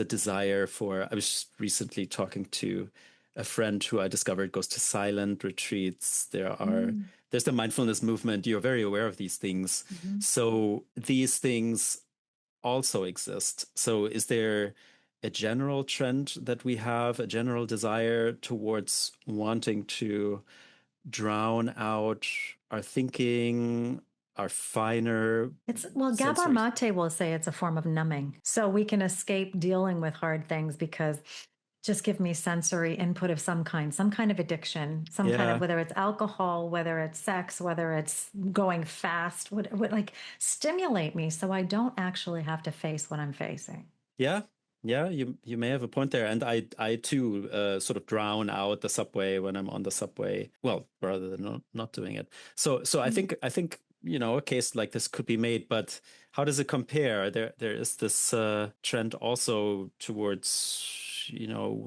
desire for. I was recently talking to a friend who I discovered goes to silent retreats. Mm. There's the mindfulness movement. You're very aware of these things. Mhm. So these things also exist. So is there a general trend that we have, a general desire towards wanting to drown out our thinking, our finer Gabor sensory? Mate will say it's a form of numbing. So we can escape dealing with hard things because just give me sensory input of some kind of addiction, some kind of, Yeah. whether it's alcohol, whether it's sex, whether it's going fast, like stimulate me so I don't actually have to face what I'm facing. Yeah, yeah, you may have a point there, and I too sort of drown out the subway when I'm on the subway. Well, rather than not doing it. So I think a case like this could be made, but how does it compare? There is this trend also towards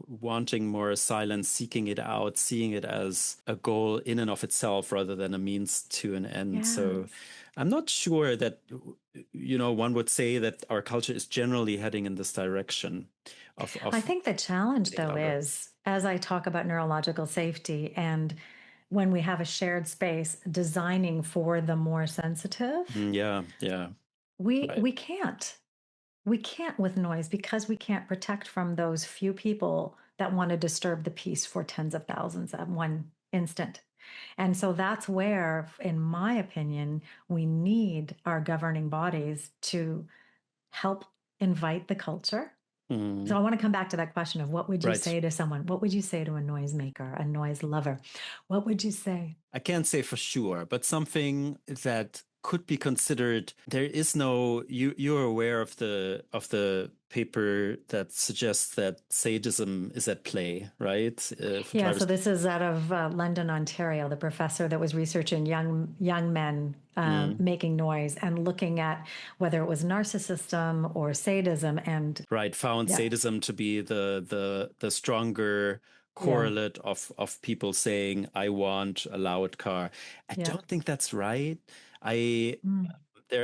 wanting more silence, seeking it out, seeing it as a goal in and of itself rather than a means to an end. So Yes. I'm not sure that one would say that our culture is generally heading in this direction I of think the challenge, getting though, louder. is as I talk about neurological safety and when we have a shared space designing for the more sensitive, Yeah, yeah, we right. we can't. We can't with noise because we can't protect from those few people that want to disturb the peace for tens of thousands at one instant. And so that's where, in my opinion, we need our governing bodies to help invite the culture. So Mm, I want to come back to that question of what would you right. say to someone? What would you say to a noisemaker, a noise lover? What would you say? I can't say for sure, but something that could be considered. There is no you're aware of the paper that suggests that sadism is at play, right? For Yeah, so drivers. this is out of London, Ontario. The professor that was researching young men Mm, making noise and looking at whether it was narcissism or sadism, and right, found yeah, sadism to be the stronger yeah, correlate of people saying, I want a loud car. I yeah. don't think that's right. I Mm.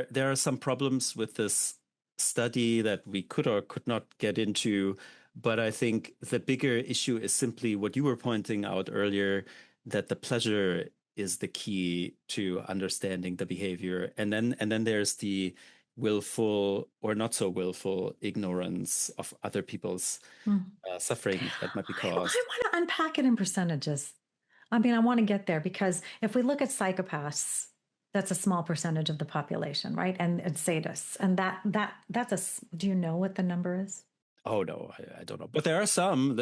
there are some problems with this study that we could or could not get into, but I think the bigger issue is simply what you were pointing out earlier, that the pleasure is the key to understanding the behavior. And then there's the willful or not so willful ignorance of other people's Mm. suffering that might be I caused. want to unpack it in percentages. I mean, I want to get there because if we look at psychopaths, that's a small percentage of the population, right? And it's sadists, and do you know what the number is? Oh no, I don't know, but there are some,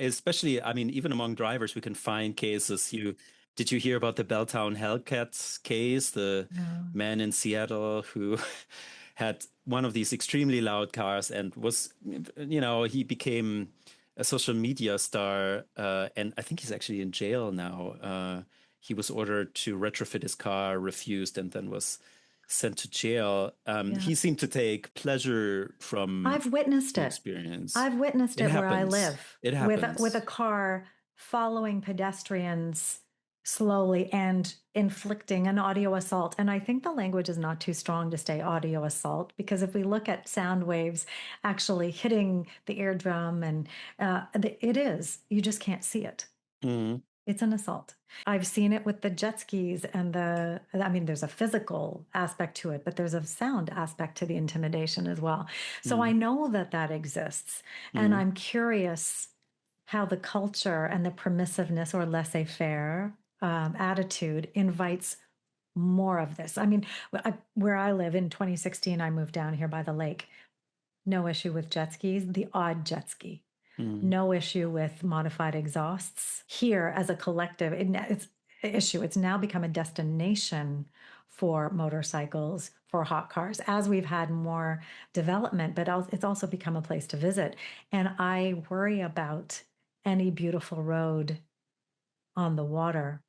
especially, I mean, even among drivers, we can find cases. Did you hear about the Belltown Hellcats case? The No. man in Seattle who had one of these extremely loud cars and was, he became a social media star, and I think he's actually in jail now. He was ordered to retrofit his car, refused, and then was sent to jail. Yeah. He seemed to take pleasure from I've witnessed the it. experience. I've witnessed It it where I happens. live It with a happens. car following pedestrians slowly and inflicting an audio assault. And I think the language is not too strong to say audio assault, because if we look at sound waves actually hitting the eardrum, and it is, you just can't see it. Mm, It's an assault. I've seen it with the jet skis and I mean, there's a physical aspect to it, but there's a sound aspect to the intimidation as well. So I mm, know that that exists. And mm, I'm curious how the culture and the permissiveness or laissez faire attitude invites more of this. I mean, where I live in 2016, I moved down here by the lake. No issue with jet skis, the odd jet ski. mm, No issue with modified exhausts. Here, as a collective, it's an issue. It's now become a destination for motorcycles, for hot cars, as we've had more development, but it's also become a place to visit. And I worry about any beautiful road on the water.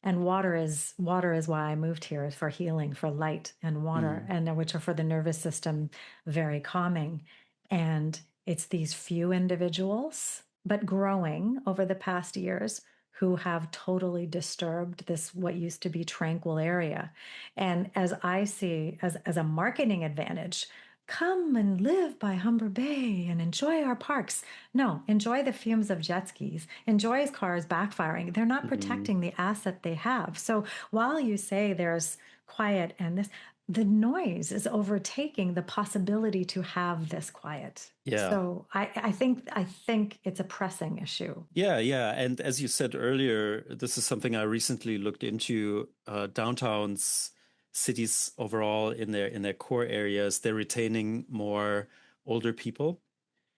And water is why I moved here, is for healing, for light and water, mm. and which are for the nervous system very calming. And it's these few individuals, but growing over the past years, who have totally disturbed this what used to be tranquil area. And as I see as a marketing advantage, come and live by Humber Bay and enjoy our parks. No, enjoy the fumes of jet skis, enjoy cars backfiring. They're not Mm. protecting the asset they have. So while you say there's quiet and this, the noise is overtaking the possibility to have this quiet. Yeah. So I think it's a pressing issue. Yeah, yeah. And as you said earlier, this is something I recently looked into. Downtowns, cities overall in their core areas, they're retaining more older people.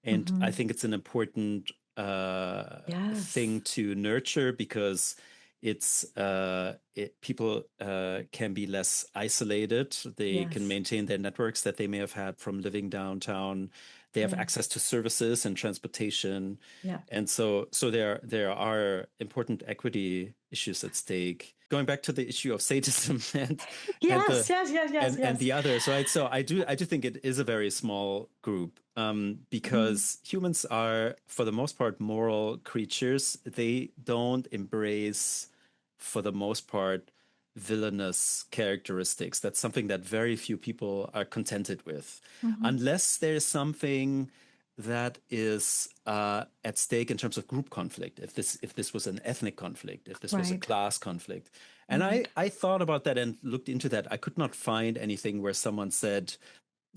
And I Hmm. think it's an important Yes. thing to nurture because people can be less isolated. They can Yes. maintain their networks that they may have had from living downtown. They have Yeah. access to services and transportation, Yeah. and so there are important equity issues at stake. Going back to the issue of sadism and Yes. the Yes. Yes. Yes. and Yes. the others, right? So I do think it is a very small group, Mm. because humans are, for the most part, moral creatures. They don't embrace, for the most part, villainous characteristics. That's something that very few people are contented with, Hmm. unless there's something that is at stake in terms of group conflict. If this was an ethnic conflict, if this was a Right. class conflict, and I Right. I thought about that and looked into that. I could not find anything where someone said,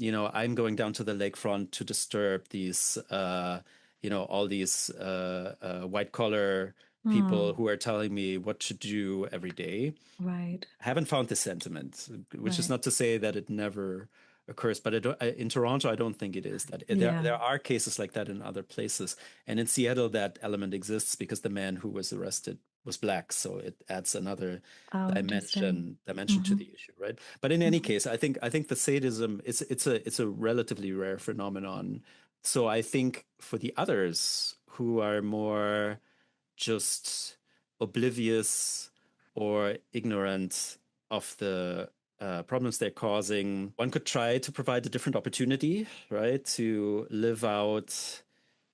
I'm going down to the lakefront to disturb these, all these white collar people Mm, who are telling me what to do every day. right. I haven't found this sentiment, which is Right. not to say that it never occurs, but in Toronto, I don't think it is that. Yeah. There are cases like that in other places, and in Seattle, that element exists because the man who was arrested was black, so it adds another Oh, interesting. dimension to Hmm. the issue, right? But in any case, I think the sadism it's a relatively rare phenomenon. So I think for the others who are more just oblivious or ignorant of the problems they're causing, one could try to provide a different opportunity, right, to live out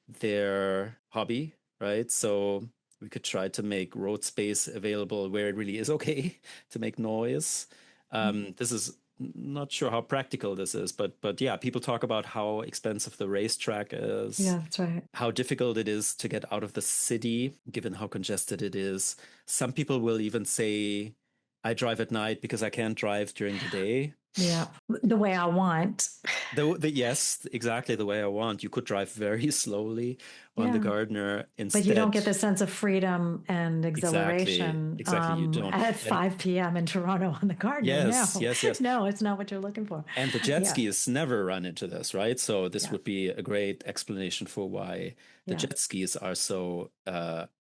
their hobby, right? So we could try to make road space available where it really is okay to make noise. This is not sure how practical this is, but yeah, people talk about how expensive the racetrack is, Yeah, that's right. how difficult it is to get out of the city, given how congested it is. Some people will even say, I drive at night because I can't drive during the day. Yeah. The way I want. Yes, exactly the way I want. You could drive very slowly on the Yeah. Gardner But you don't instead. get the sense of freedom and Exactly, exhilaration exactly. You don't. at And 5 p.m. in Toronto on the Gardner. yes, No, yes, yes. no, it's not what you're looking for. And the jet Yeah. skis never run into this, right? So this Yeah. would be a great explanation for why the Yeah. jet skis are so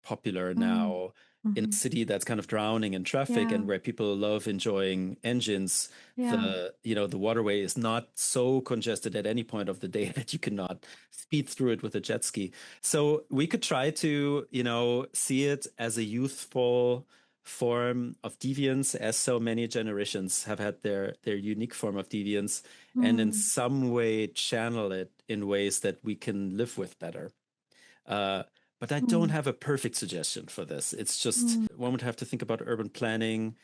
popular Mm, now in a hmm. city that's kind of drowning in traffic and Yeah. where people love enjoying engines. Yeah. The waterway is not so congested at any point of the day that you cannot speed through it with a jet ski. So we could try to, see it as a youthful form of deviance, as so many generations have had their unique form of deviance, and in Mm, some way channel it in ways that we can live with better. Uh, but I don't mm, have a perfect suggestion for this. It's just mm. one would have to think about urban planning,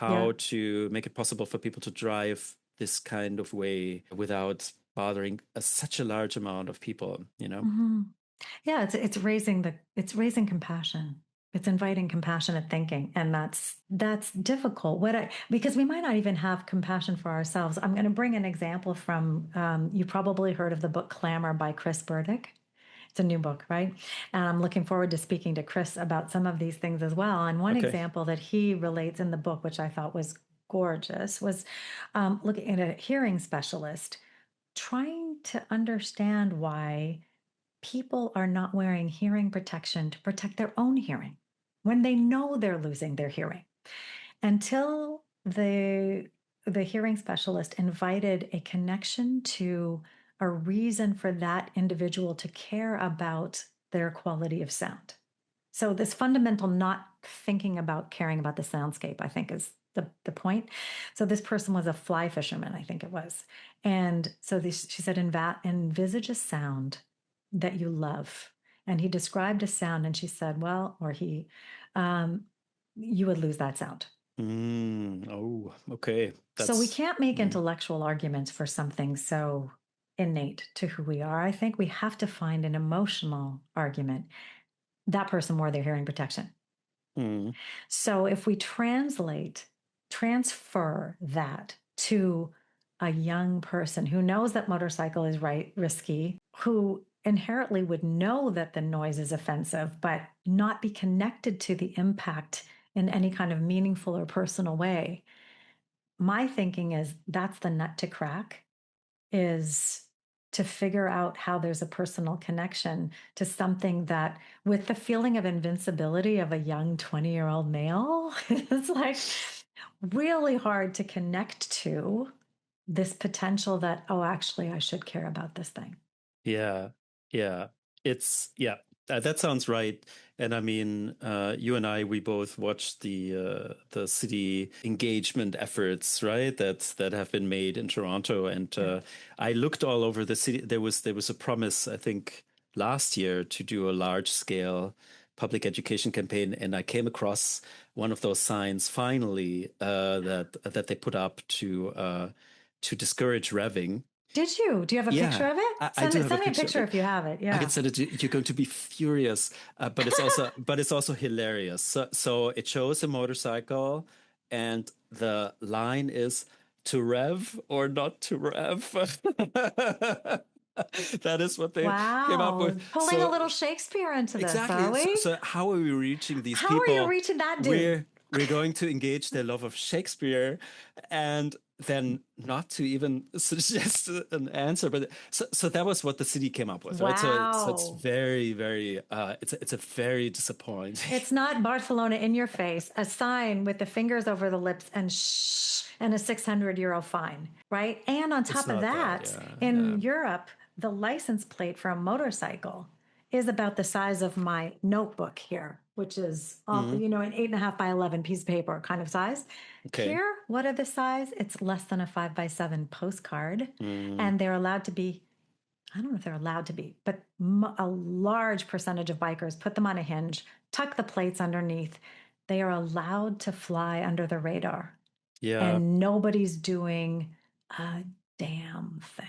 Yeah. how to make it possible for people to drive this kind of way without bothering such a large amount of people, Hmm. Yeah, it's raising compassion. It's inviting compassionate thinking, and that's difficult. Because we might not even have compassion for ourselves. I'm going to bring an example from you probably heard of the book Clamor by Chris Burdick. It's a new book, right? And I'm looking forward to speaking to Chris about some of these things as well. And one Okay. example that he relates in the book, which I thought was gorgeous, was looking at a hearing specialist trying to understand why people are not wearing hearing protection to protect their own hearing when they know they're losing their hearing until the hearing specialist invited a connection to a reason for that individual to care about their quality of sound. So this fundamental not thinking about caring about the soundscape, I think, is the point. So this person was a fly fisherman, I think it was. And so she said, envisage a sound that you love. And he described a sound and she said, well, or he, um, you would lose that sound. Oh, okay. So we That's can't make intellectual arguments for something so innate to who we are. I think we have to find an emotional argument. That person wore their hearing protection. mm, So if we transfer that to a young person who knows that motorcycle is risky, who inherently would know that the noise is offensive, but not be connected to the impact in any kind of meaningful or personal way. My thinking is that's the nut to crack is to figure out how there's a personal connection to something that with the feeling of invincibility of a young 20-year-old male it's like really hard to connect to this potential that oh actually I should care about this thing. yeah, yeah. Yeah, that sounds right. And I mean, you and I, we both watched the city engagement efforts, right? That have been made in Toronto. And Yeah. I looked all over the city. There was a promise, I think, last year to do a large scale public education campaign, and I came across one of those signs finally that they put up to discourage revving. Do you have a picture Yeah, of it? I do have a Send me a picture of picture it. if you have it. I can Yeah. send it to you. You're going to be furious, but it's also hilarious. So it shows a motorcycle, and the line is to rev or not to rev. That is what they came up with. Wow. Pulling a So little Shakespeare into this, are exactly. So, we? so how are we reaching these How are you people? reaching that dude? We're going to engage their love of Shakespeare, and then not to even suggest an answer. But so that was what the city came up with, right? So it's Wow. very very it's a very disappointing. It's not Barcelona in your face, a sign with the fingers over the lips and shh, and a 600 euro fine, right? And on It's top of not that, that, yeah, yeah. in Europe, the license plate for a motorcycle is about the size of my notebook here, which is, Hmm. an 8.5 by 11 piece of paper kind of size. Okay. Here, what are the size? It's less than a 5 by 7 postcard, Mm. and they're allowed to be, I don't know if they're allowed to be, but a large percentage of bikers put them on a hinge, tuck the plates underneath. They are allowed to fly under the radar, Yeah. and nobody's doing a damn thing.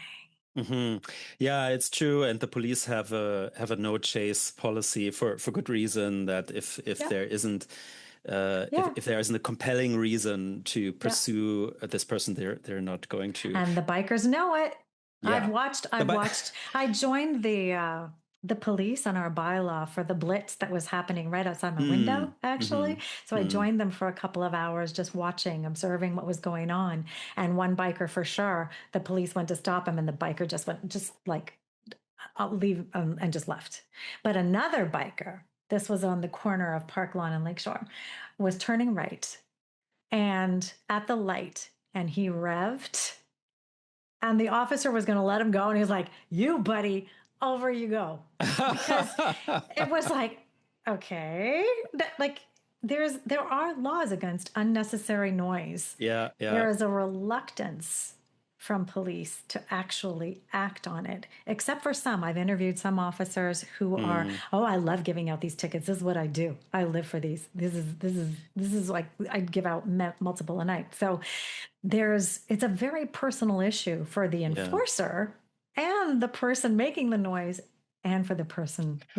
Hmm. Yeah, it's true. And the police have a no chase policy for good reason that if Yeah, there isn't yeah, if there isn't a compelling reason to yeah. pursue this person, they're not going to. And the bikers know it. I've Yeah. watched, The I've bi- watched, I joined the police on our bylaw for the blitz that was happening right outside my window, mm, actually. hmm, So I joined them for a couple of hours, just watching, observing what was going on. And one biker for sure, the police went to stop him and the biker just went, just like, I'll leave, and just left. But another biker, this was on the corner of Park Lawn and Lakeshore, was turning right and at the light, and he revved, and the officer was going to let him go, and he was like, "You buddy, over you go," because it was like, okay, like there are laws against unnecessary noise. Yeah, yeah. There is a reluctance from police to actually act on it, except for some. I've interviewed some officers who are, Mm, "Oh, I love giving out these tickets. This is what I do. I live for these. This is like I give out multiple a night." So it's a very personal issue for the yeah. enforcer and the person making the noise, and for the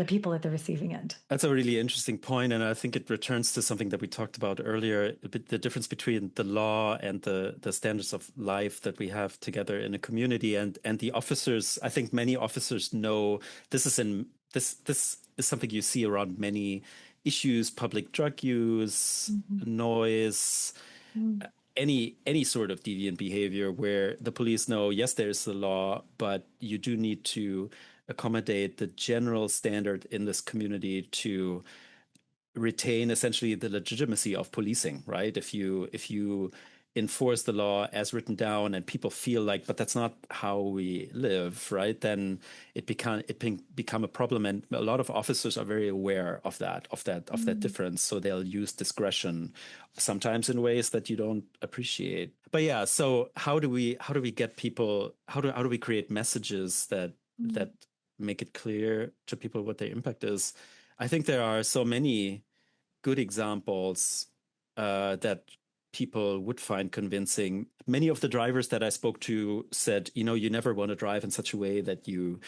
people at the receiving end. That's a really interesting point, and I think it returns to something that we talked about earlier, a bit the difference between the law and the standards of life that we have together in a community, and the officers. I think many officers know this is something you see around many issues: public drug use, Mhm. noise, Mhm. any sort of deviant behavior, where the police know, yes, there's the law, but you do need to accommodate the general standard in this community to retain essentially the legitimacy of policing, right? If you enforce the law as written down and people feel like, but that's not how we live, right? Then it become a problem, and a lot of officers are very aware of that Mhm. difference, so they'll use discretion sometimes in ways that you don't appreciate. But yeah, so how do we get people, how do we create messages that make it clear to people what their impact is? I think there are so many good examples that people would find convincing. Many of the drivers that I spoke to said, you never want to drive in such a way that you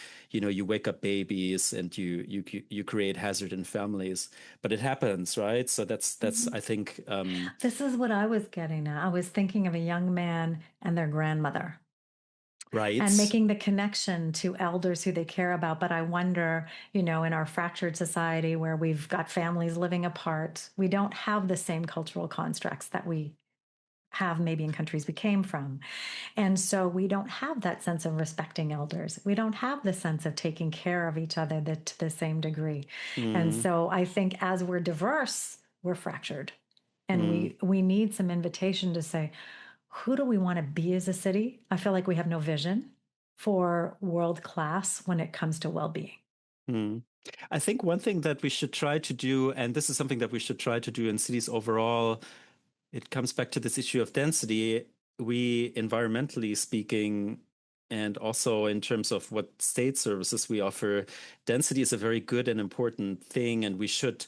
wake up babies and you create hazard in families. But it happens, right? So that's Mhm. I think This is what I was getting at. I was thinking of a young man and their grandmother and right. making the connection to elders who they care about. But I wonder, in our fractured society where we've got families living apart, we don't have the same cultural constructs that we have maybe in countries we came from. And so we don't have that sense of respecting elders. We don't have the sense of taking care of each other to the same degree. And Mm, so I think as we're diverse, we're fractured. And mm, we need some invitation to say, who do we want to be as a city? I feel like we have no vision for world class when it comes to well-being. mm. I think one thing that we should try to do, and this is something that we should try to do in cities overall, it comes back to this issue of density. We, environmentally speaking, and also in terms of what state services we offer, density is a very good and important thing, and we should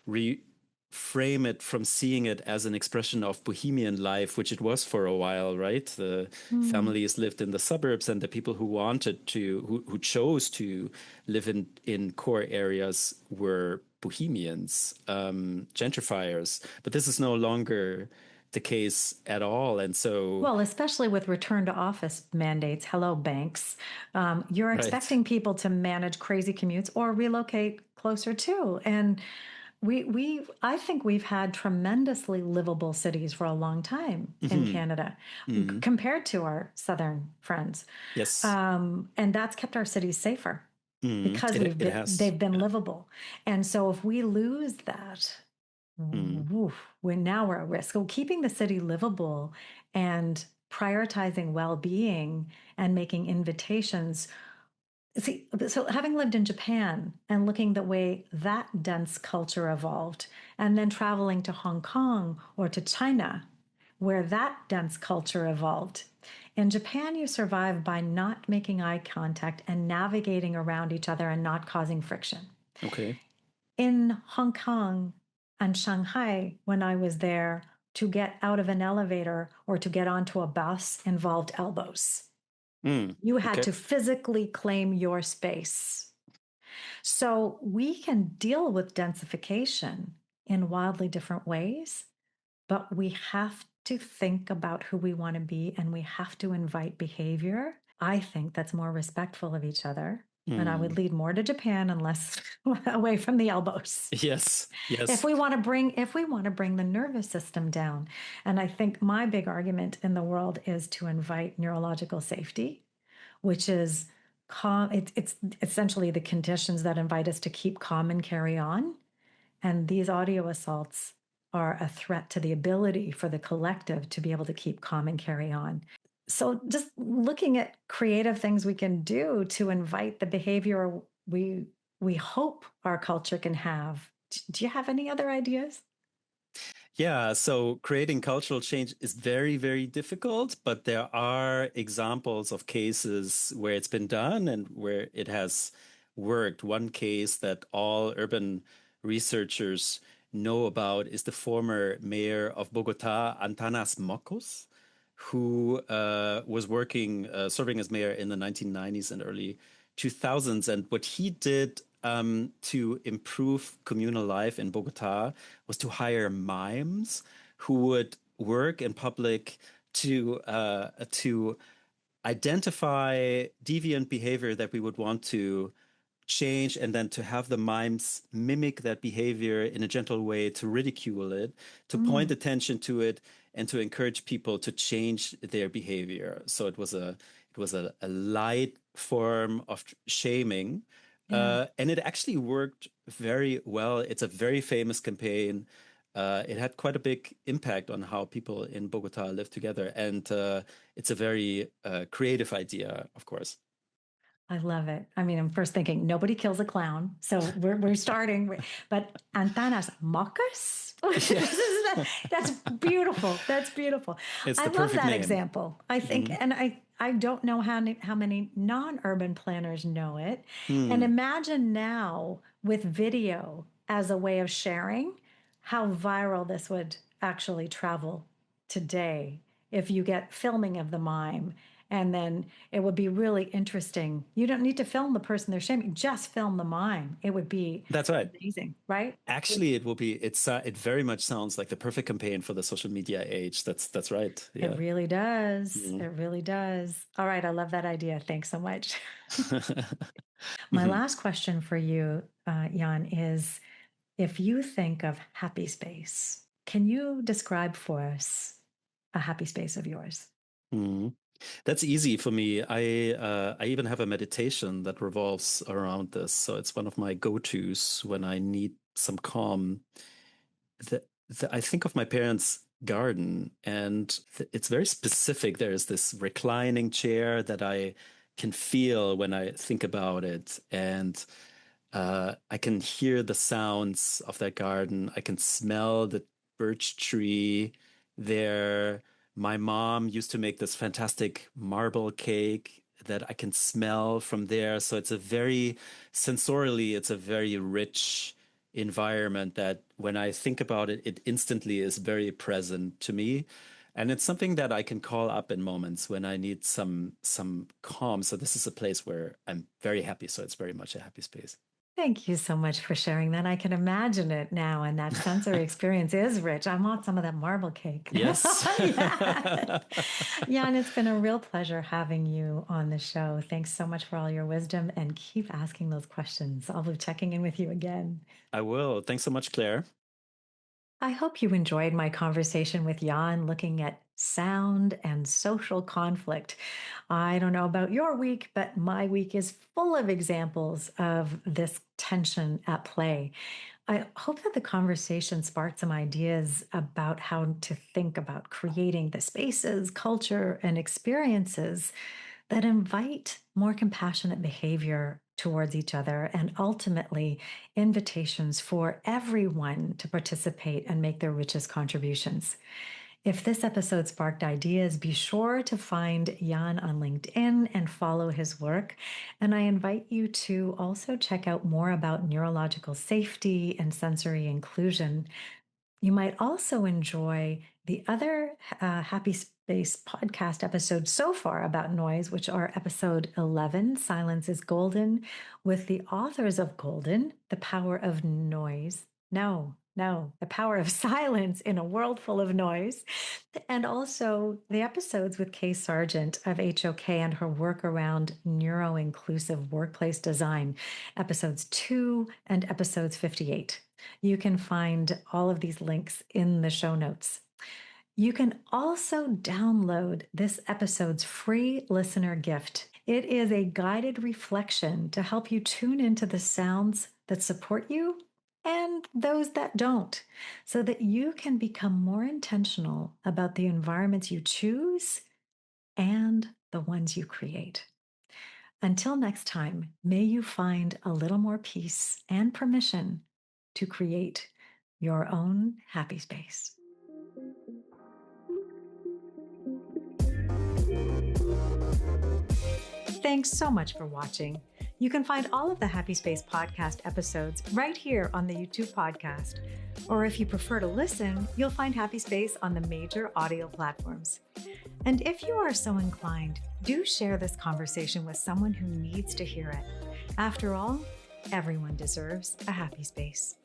reframe it from seeing it as an expression of bohemian life, which it was for a while, right? The Mm, families lived in the suburbs, and the people who wanted to, who chose to live in core areas were bohemians, gentrifiers. But this is no longer the case at all. And so, Well, especially with return to office mandates, hello, banks, you're right. expecting people to manage crazy commutes or relocate closer to. And I think we've had tremendously livable cities for a long time in Hmm. Canada Hmm. compared to our southern friends. Yes. And that's kept our cities safer Hmm. because It has. they've been Yeah. livable. And so if we lose that, Hmm. we're at risk. So keeping the city livable and prioritizing well-being and making invitations. See, so having lived in Japan and looking the way that dense culture evolved, and then traveling to Hong Kong or to China, where that dense culture evolved. In Japan, you survive by not making eye contact and navigating around each other and not causing friction. Okay. In Hong Kong and Shanghai, when I was there, to get out of an elevator or to get onto a bus involved elbows. Mm. You had Okay. to physically claim your space. So we can deal with densification in wildly different ways, but we have to think about who we want to be and we have to invite behavior. I think that's more respectful of each other. And I would Mm. lead more to Japan and less away from the elbows. Yes. If Yes. we want to bring the nervous system down. And I think my big argument in the world is to invite neurological safety, which is calm. It's essentially the conditions that invite us to keep calm and carry on. And these audio assaults are a threat to the ability for the collective to be able to keep calm and carry on. So just looking at creative things we can do to invite the behavior we hope our culture can have. Do you have any other ideas? Yeah, so creating cultural change is very, very difficult, but there are examples of cases where it's been done and where it has worked. One case that all urban researchers know about is the former mayor of Bogota, Antanas Mocos, who was working, serving as mayor in the 1990s and early 2000s. And what he did to improve communal life in Bogota was to hire mimes who would work in public to identify deviant behavior that we would want to change, and then to have the mimes mimic that behavior in a gentle way, to ridicule it, to point Mm, attention to it, and to encourage people to change their behavior. So it was a light form of shaming, yeah. and it actually worked very well. It's a very famous campaign. It had quite a big impact on how people in Bogota live together, and it's a very creative idea, of course. I love it. I mean, I'm first thinking nobody kills a clown, so we're starting. But Antanas Mockus, Yeah. that's beautiful. That's beautiful. It's I the love perfect that name. example. I think, Hmm. and I don't know how many non-urban planners know it. And Hmm. imagine now with video as a way of sharing how viral this would actually travel today if you get filming of the mime, and then it would be really interesting. You don't need to film the person they're shaming, just film the mime. It would be That's right. amazing, right? Actually, it will be. It very much sounds like the perfect campaign for the social media age. That's right. It Yeah. really does. Mhm. It really does. All right. I love that idea. Thanks so much. My Mhm. last question for you, Jan, is if you think of happy space, can you describe for us a happy space of yours? Mhm. That's easy for me. I even have a meditation that revolves around this. So it's one of my go-tos when I need some calm. the, I think of my parents' garden, and it's very specific. There's this reclining chair that I can feel when I think about it, and I can hear the sounds of that garden. I can smell the birch tree there. My mom used to make this fantastic marble cake that I can smell from there. So it's a very sensorially, it's a very rich environment that when I think about it, it instantly is very present to me. And it's something that I can call up in moments when I need some calm. So this is a place where I'm very happy. So it's very much a happy space. Thank you so much for sharing that. I can imagine it now, and that sensory experience is rich. I want some of that marble cake. Yes. Yeah. Yeah, and it's been a real pleasure having you on the show. Thanks so much for all your wisdom and keep asking those questions. I'll be checking in with you again. I will. Thanks so much, Claire. I hope you enjoyed my conversation with Jan looking at sound and social conflict. I don't know about your week, but my week is full of examples of this tension at play. I hope that the conversation sparked some ideas about how to think about creating the spaces, culture, and experiences that invite more compassionate behavior towards each other and ultimately invitations for everyone to participate and make their richest contributions. If this episode sparked ideas, be sure to find Jan on LinkedIn and follow his work. And I invite you to also check out more about neurological safety and sensory inclusion. You might also enjoy the other Happy Space podcast episodes so far about noise, which are episode 11, Silence is Golden, with the authors of Golden, The Power of Noise. No, The Power of Silence in a World Full of Noise. And also the episodes with Kay Sargent of HOK and her work around neuro-inclusive workplace design, episodes 2 and episodes 58. You can find all of these links in the show notes. You can also download this episode's free listener gift. It is a guided reflection to help you tune into the sounds that support you and those that don't, so that you can become more intentional about the environments you choose and the ones you create. Until next time, may you find a little more peace and permission to create your own happy space. Thanks so much for watching. You can find all of the Happy Space podcast episodes right here on the YouTube podcast. Or if you prefer to listen, you'll find Happy Space on the major audio platforms. And if you are so inclined, do share this conversation with someone who needs to hear it. After all, everyone deserves a happy space.